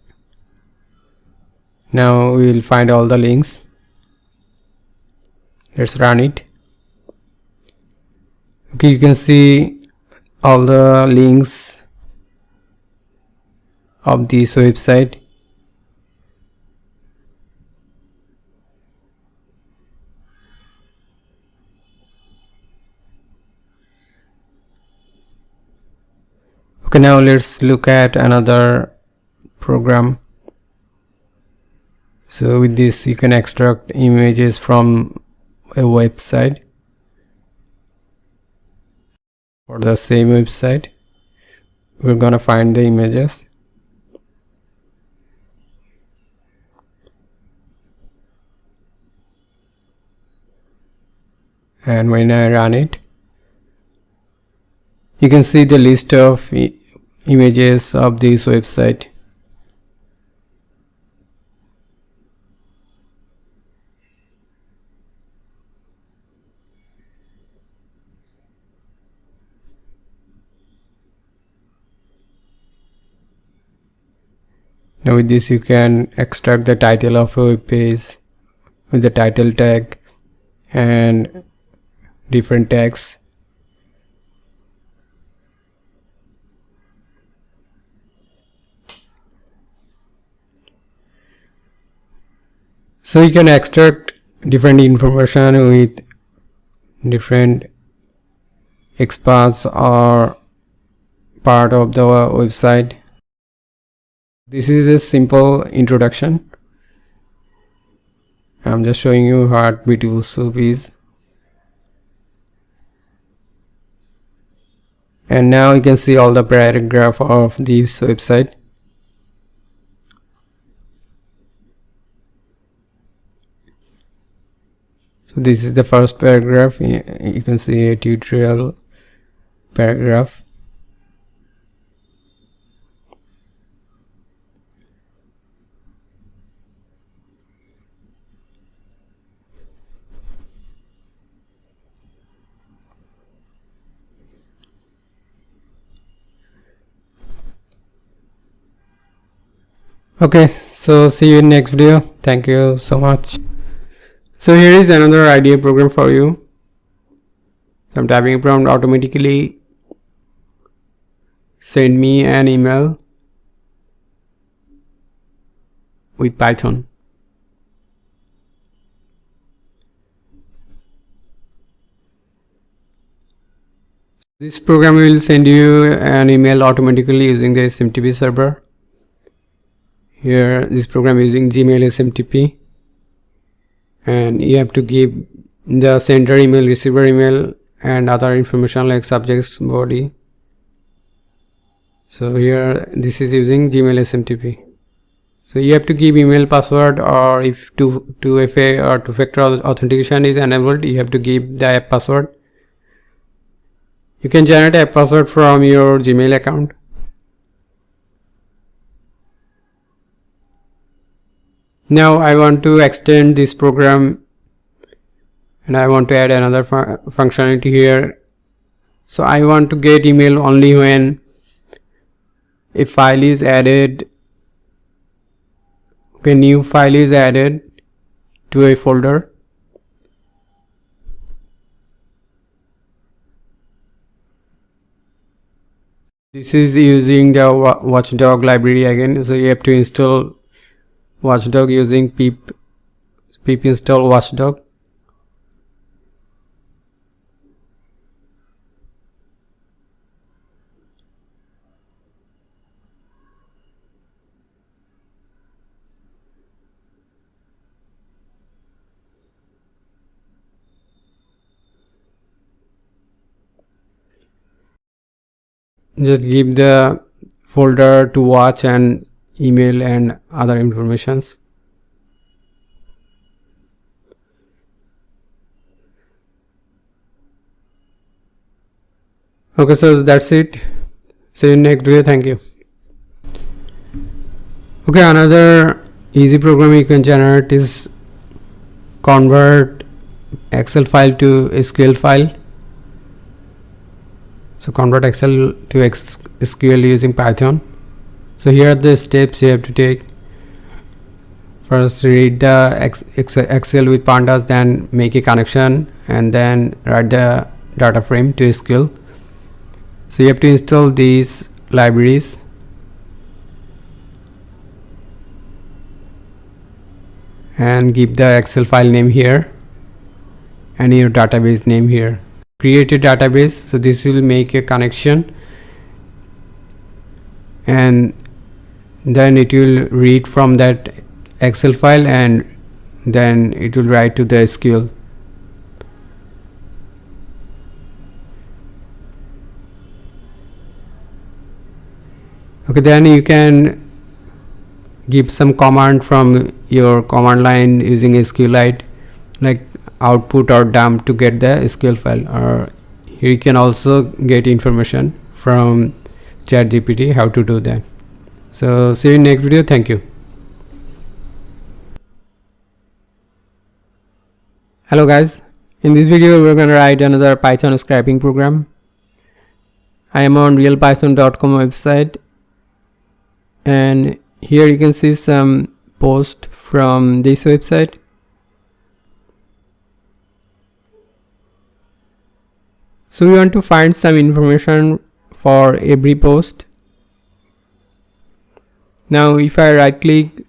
Now we will find all the links. Let's run it. Okay, you can see all the links of this website. Okay, now let's look at another program. So with this you can extract images from a website. For the same website, we're gonna find the images. And when I run it, you can see the list of images of this website. Now with this you can extract the title of a web page with the title tag and different tags. So you can extract different information with different XPaths or part of the website. This is a simple introduction. I'm just showing you what beautiful soup is. And now you can see all the paragraph of this website. So this is the first paragraph. You can see a tutorial paragraph. Okay, so see you in next video. Thank you so much. So here is another idea program for you. So I'm typing a prompt, automatically send me an email with Python. This program will send you an email automatically using the SMTP server. Here this program is using Gmail SMTP, and you have to give the sender email, receiver email and other information like subjects, body. So here this is using Gmail SMTP. So you have to give email password, or if 2FA or two-factor authentication is enabled, you have to give the app password. You can generate a password from your Gmail account. Now I want to extend this program and I want to add another functionality here. So I want to get email only when a file is added. Okay, new file is added to a folder. This is using the watchdog library again. So you have to install watchdog using pip install watchdog. Just give the folder to watch and email and other informations. Okay, so that's it. See you in next video. Thank you. Okay, another easy program you can generate is convert Excel file to SQL file. So convert Excel to SQL using Python. So here are the steps you have to take. First, read the Excel with pandas, then make a connection, and then write the data frame to SQL. So you have to install these libraries. And give the Excel file name here and your database name here. Create a database. So this will make a connection and then it will read from that Excel file and then it will write to the SQL. Okay, then you can give some command from your command line using SQLite, like output or dump to get the SQL file, or here you can also get information from ChatGPT how to do that. So see you in next video. Thank you. Hello guys, in this video we're going to write another Python scraping program. I am on realpython.com website and here you can see some post from this website. So we want to find some information for every post. Now if I right click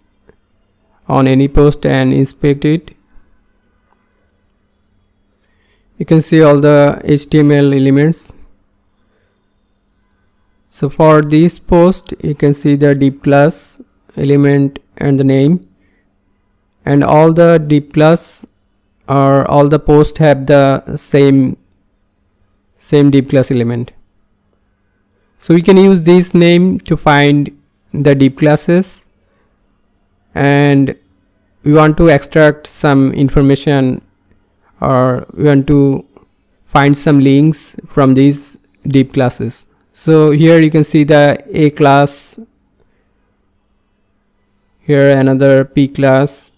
on any post and inspect it, you can see all the HTML elements. So for this post you can see the div class element and the name, and all the div class or all the posts have the same div class element. So we can use this name to find the div classes, and we want to extract some information or we want to find some links from these div classes. So here you can see the A class, here another P class.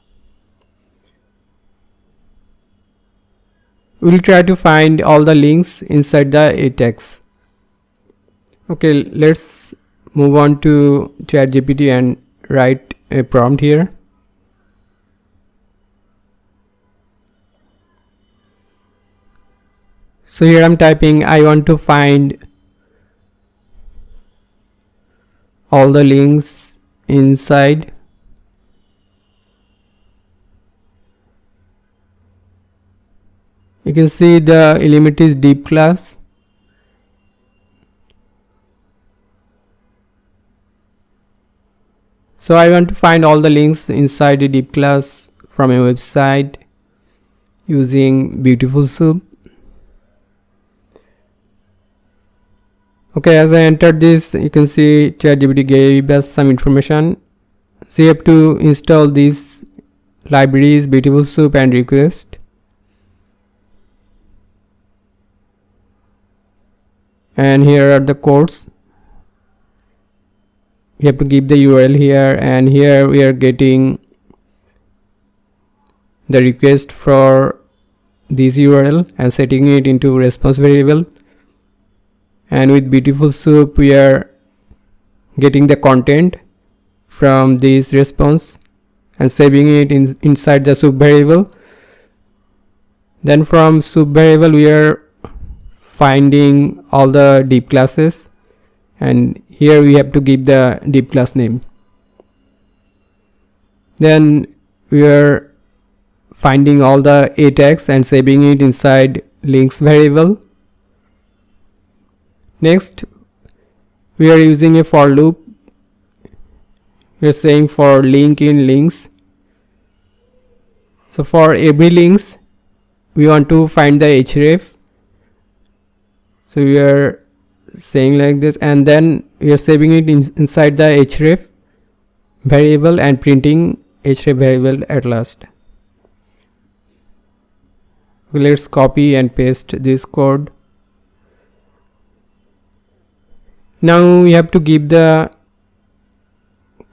We'll try to find all the links inside the A text. Okay, let's move on to ChatGPT and write a prompt here. So here I'm typing, I want to find all the links inside you can see the element is div class. So I want to find all the links inside the div class from a website using Beautiful Soup. Okay, as I entered this, you can see ChatGPT gave us some information. So you have to install these libraries, Beautiful Soup and Request. And here are the codes. You have to give the URL here, and here we are getting the request for this URL and setting it into response variable. And with Beautiful Soup we are getting the content from this response and saving it inside the soup variable. Then from soup variable we are finding all the div classes and here we have to give the div class name. Then we are finding all the a tags and saving it inside links variable. Next, we are using a for loop. We are saying for link in links. So for every links, we want to find the href. So we are saying like this, and then we are saving it inside the href variable and printing href variable at last. Let's copy and paste this code. Now we have to give the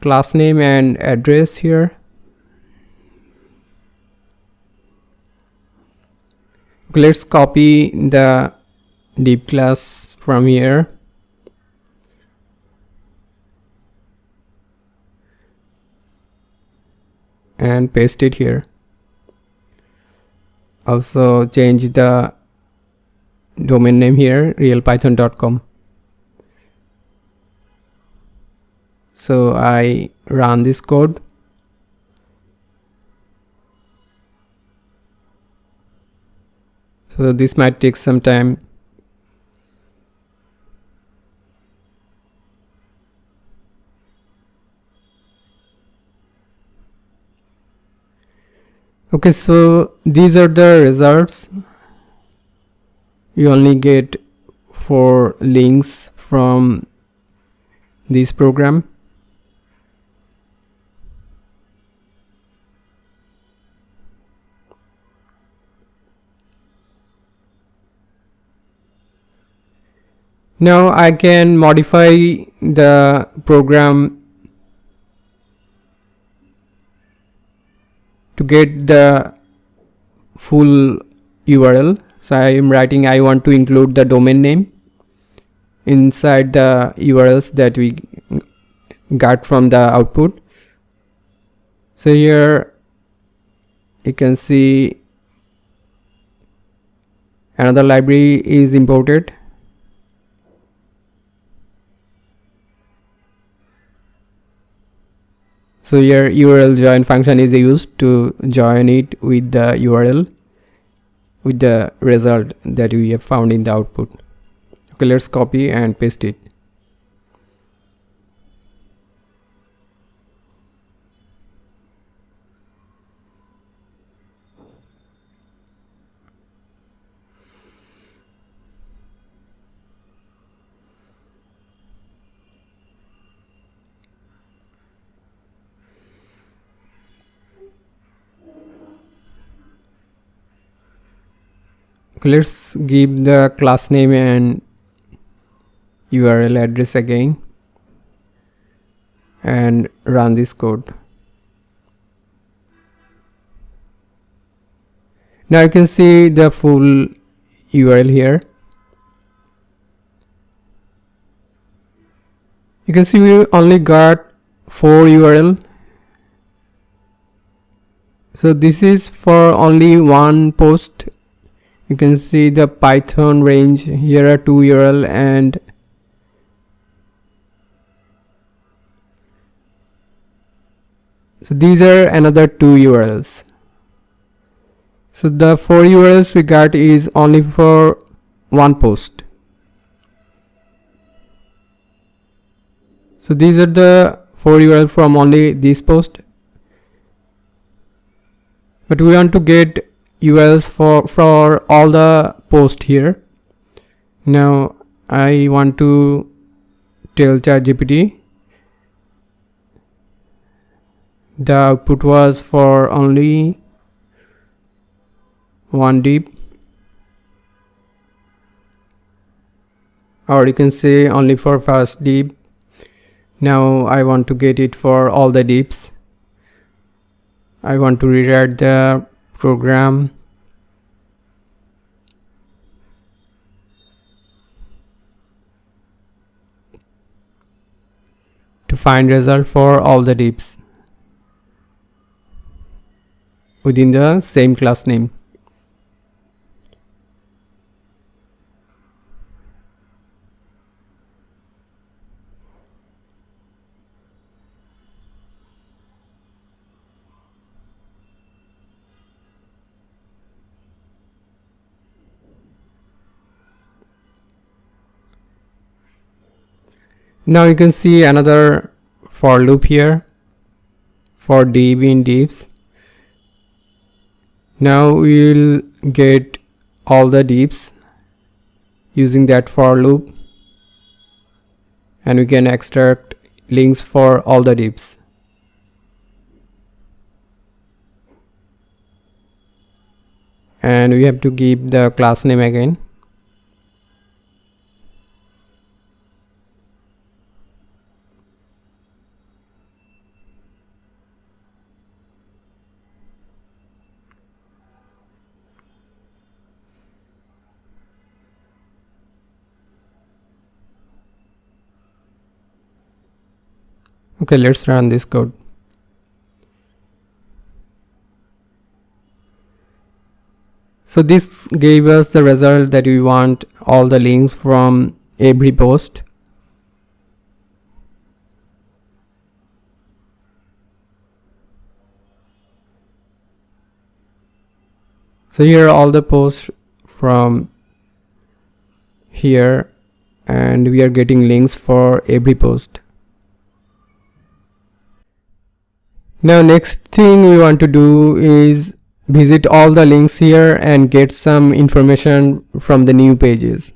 class name and address here. Let's copy the div class from here. And paste it here. Also change the domain name here, realpython.com. So I run this code. So this might take some time. Okay, so these are the results. You only get 4 links from this program. Now I can modify the program to get the full URL. So I am writing I want to include the domain name inside the URLs that we got from the output. So here you can see another library is imported. So here URL join function is used to join it with the URL with the result that we have found in the output. Okay, let's copy and paste it. Let's give the class name and URL address again and run this code. Now you can see the full URL here. You can see we only got 4 URL. So this is for only one post. You can see the Python range. Here are 2 URL and so these are another 2 URLs. So the 4 URLs we got is only for one post. So these are the 4 URL from only this post. But we want to get URLs for all the posts here. Now I want to tell ChatGPT the output was for only one div, or you can say only for first div. Now I want to get it for all the divs. I want to rewrite the program. To find result for all the divs within the same class name. Now you can see another for loop here for div in divs. Now we will get all the divs using that for loop, and we can extract links for all the divs. And we have to give the class name again. Okay, let's run this code. So this gave us the result that we want all the links from every post. So here are all the posts from here, and we are getting links for every post. Now next thing we want to do is visit all the links here and get some information from the new pages.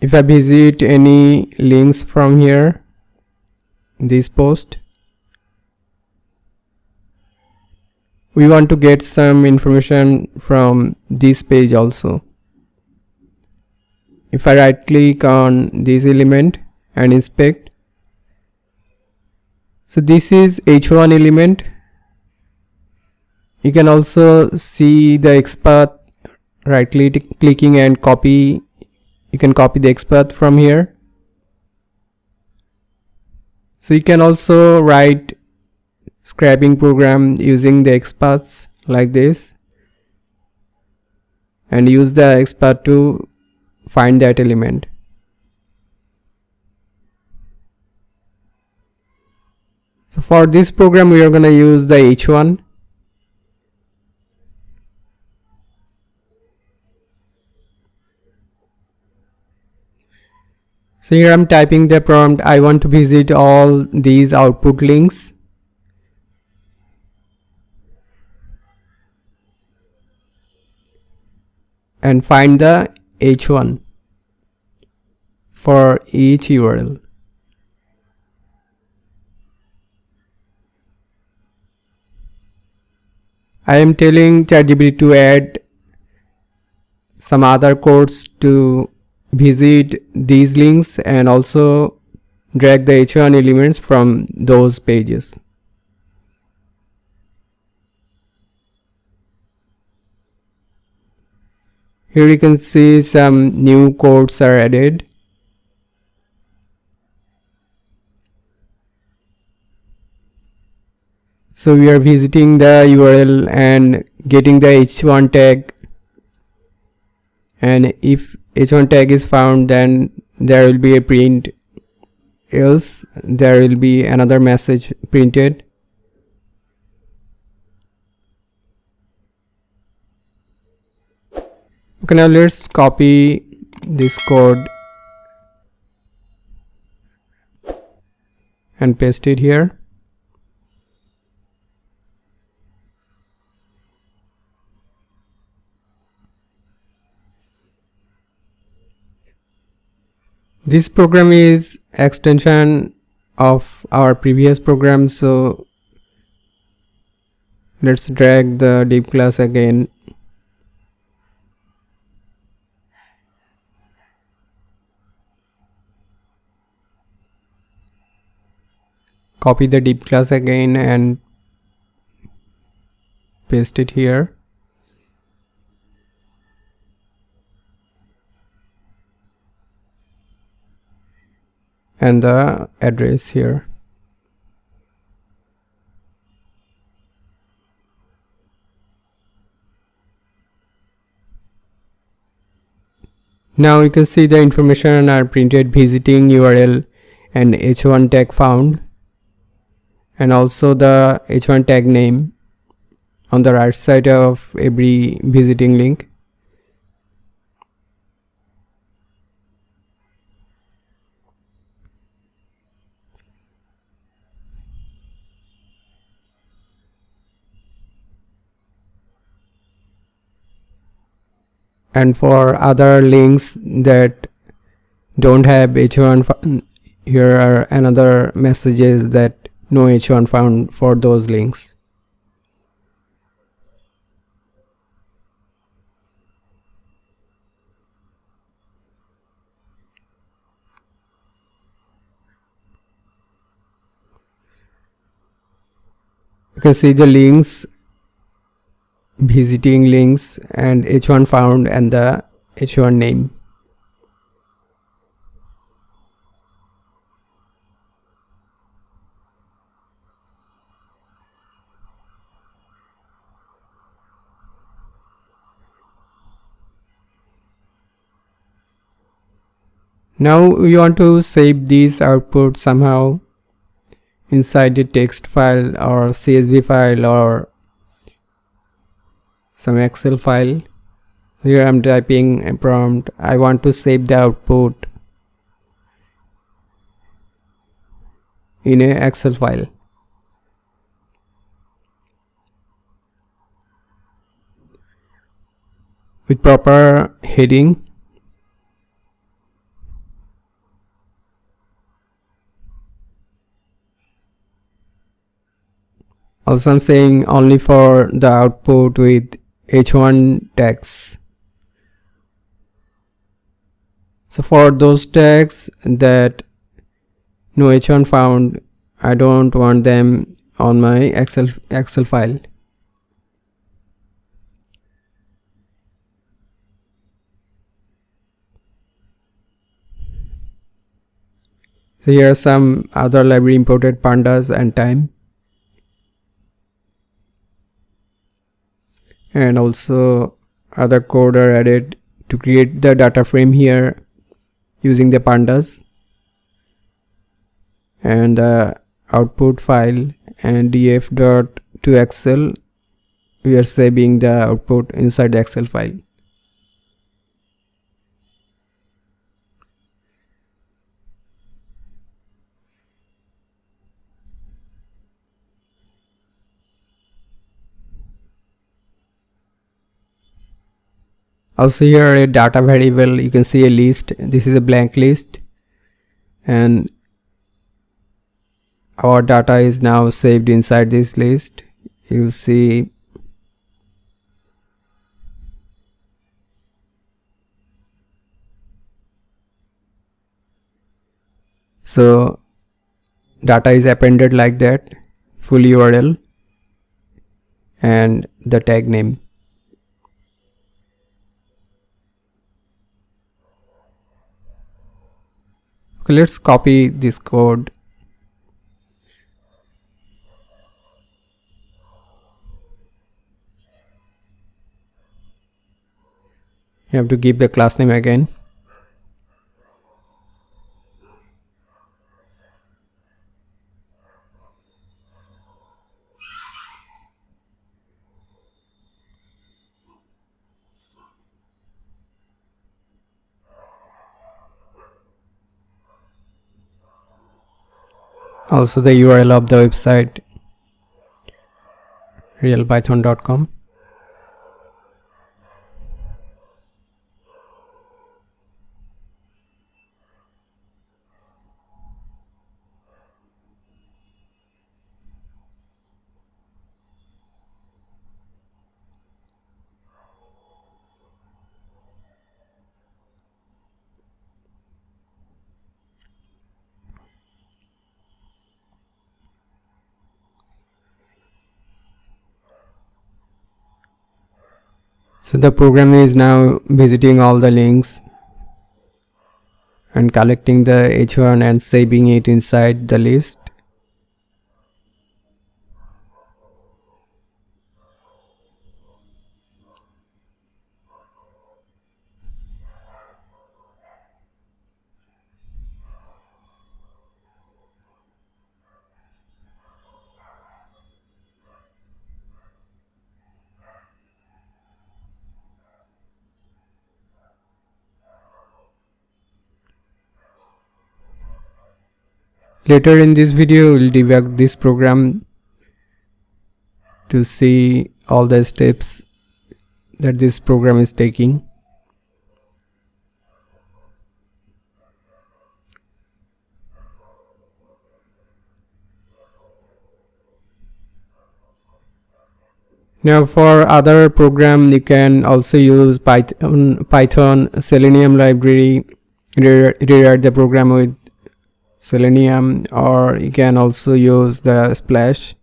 If I visit any links from here, this post, we want to get some information from this page also. If I right click on this element and inspect, so this is h1 element. You can also see the XPath, right clicking and copy. You can copy the XPath from here. So you can also write scraping program using the XPaths like this and use the XPath to find that element. So for this program we are going to use the h1. So here I'm typing the prompt, I want to visit all these output links. And find the h1 for each URL. I am telling ChatGPT to add some other codes to visit these links and also drag the h1 elements from those pages. Here you can see some new codes are added. So we are visiting the URL and getting the h1 tag, and if h1 tag is found, then there will be a print, else there will be another message printed. Okay, now let's copy this code and paste it here. This program is extension of our previous program, so let's drag the div class again. Copy the div class again and paste it here. And the address here. Now you can see the information are printed, visiting URL and h1 tag found, and also the h1 tag name on the right side of every visiting link. And for other links that don't have h1, here are another messages that no h1 found for those links. You can see the links, visiting links, and h1 found and the h1 name. Now we want to save these output somehow inside the text file or CSV file or some Excel file. Here I'm typing a prompt. I want to save the output in a Excel file. With proper heading. Also I'm saying only for the output with h1 tags. So for those tags that no h1 found, I don't want them on my Excel file. So here are some other library imported pandas and time. And also other code are added to create the data frame here using the pandas, and the output file and df.toExcel, we are saving the output inside the Excel file. Also here a data variable, you can see a list. This is a blank list and our data is now saved inside this list. You see so data is appended like that, full URL and the tag name. Okay, let's copy this code. You have to give the class name again. Also the URL of the website realpython.com. So the program is now visiting all the links and collecting the h1 and saving it inside the list. Later in this video, we'll debug this program to see all the steps that this program is taking. Now for other program, you can also use Python Selenium library, rewrite the program with Selenium, or you can also use the Splash.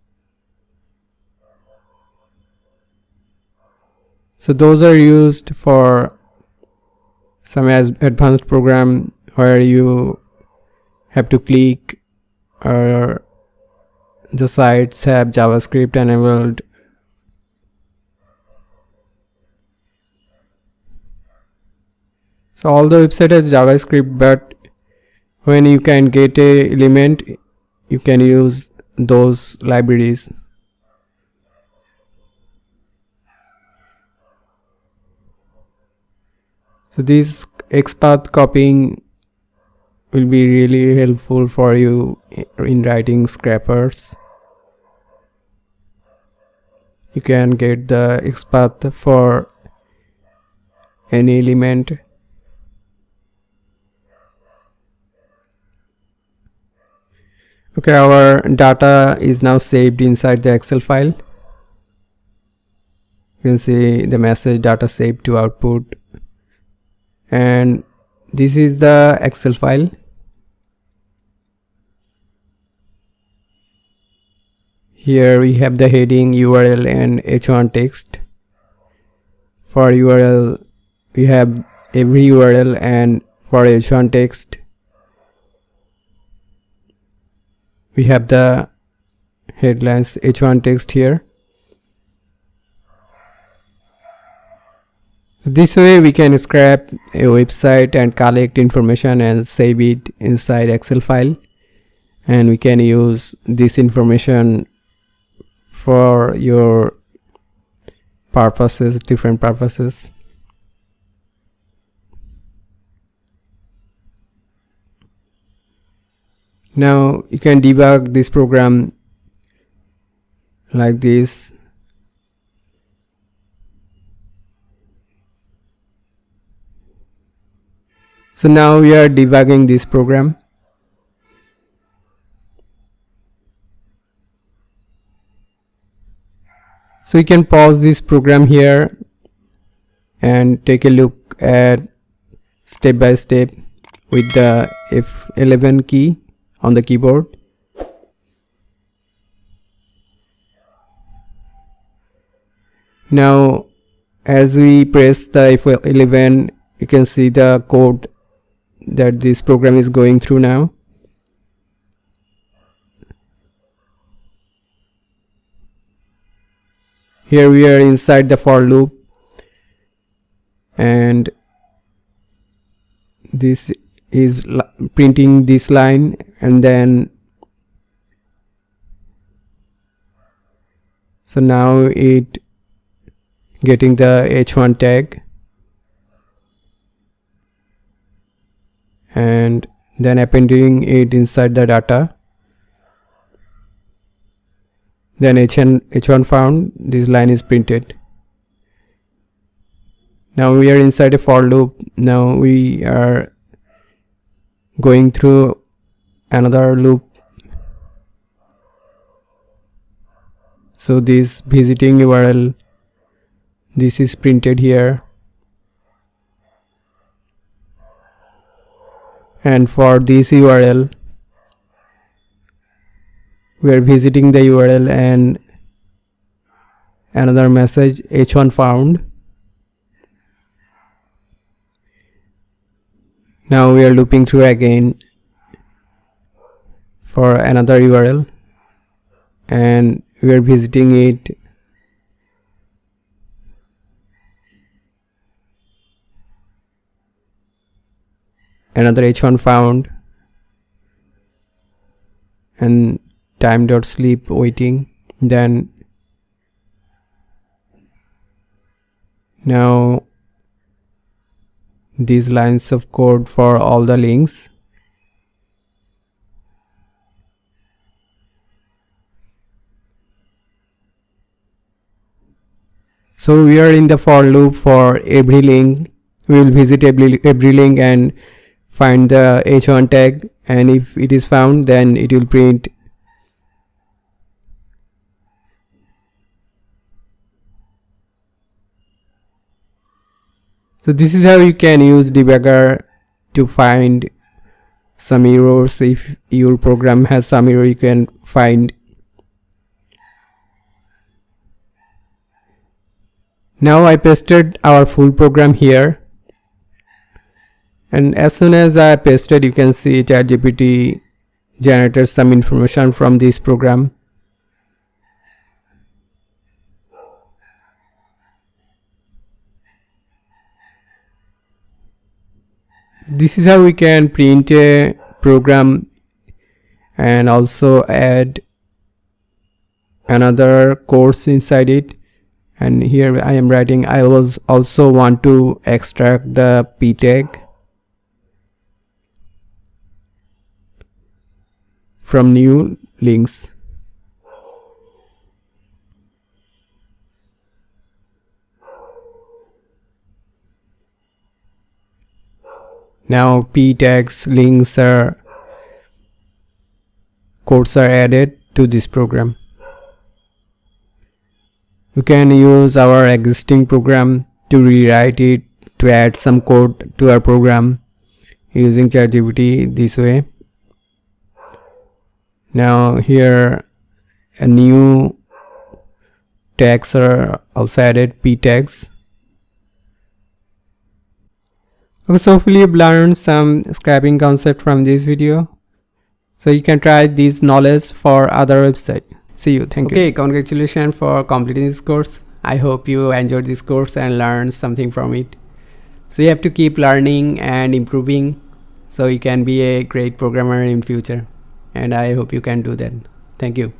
So those are used for some advanced program where you have to click, or the sites have JavaScript enabled. So all the website has JavaScript, but when you can get a element, you can use those libraries. So this XPath copying will be really helpful for you in writing scrapers. You can get the XPath for any element. Okay, our data is now saved inside the Excel file. You can see the message data saved to output, and this is the Excel file. Here we have the heading, URL, and H1 text. For URL we have every URL, and for H1 text we have the headlines H1 text here. So this way we can scrap a website and collect information and save it inside Excel file, and we can use this information for your purposes, different purposes. Now you can debug this program like this. So now we are debugging this program. So you can pause this program here and take a look at step by step with the F11 key on the keyboard. Now as we press the F11, you can see the code that this program is going through now. Here we are inside the for loop, and this is printing this line, and then so now it getting the H1 tag, and then appending it inside the data. Then H1 found, this line is printed. Now we are inside a for loop. Now we are going through another loop. So this visiting URL, this is printed here, and for this URL we are visiting the URL and another message H1 found. Now we are looping through again for another URL, and we are visiting it. Another H1 found, and time.sleep waiting. Then now these lines of code for all the links. So we are in the for loop for every link. We will visit every link and find the H1 tag, and if it is found, then it will print So this is how you can use debugger to find some errors. If your program has some error, you can find. Now I pasted our full program here, and as soon as I pasted, you can see ChatGPT generated some information from this program. This is how we can print a program and also add another course inside it. And here I am writing, I also want to extract the p tag from new links. Now p tags, links, codes are added to this program. You can use our existing program to rewrite it, to add some code to our program using ChatGPT this way. Now here a new tags are also added, p tags. Okay, so hopefully you've learned some scrapping concept from this video. So you can try this knowledge for other websites. See you. Thank you. Okay, congratulations for completing this course. I hope you enjoyed this course and learned something from it. So you have to keep learning and improving so you can be a great programmer in future. And I hope you can do that. Thank you.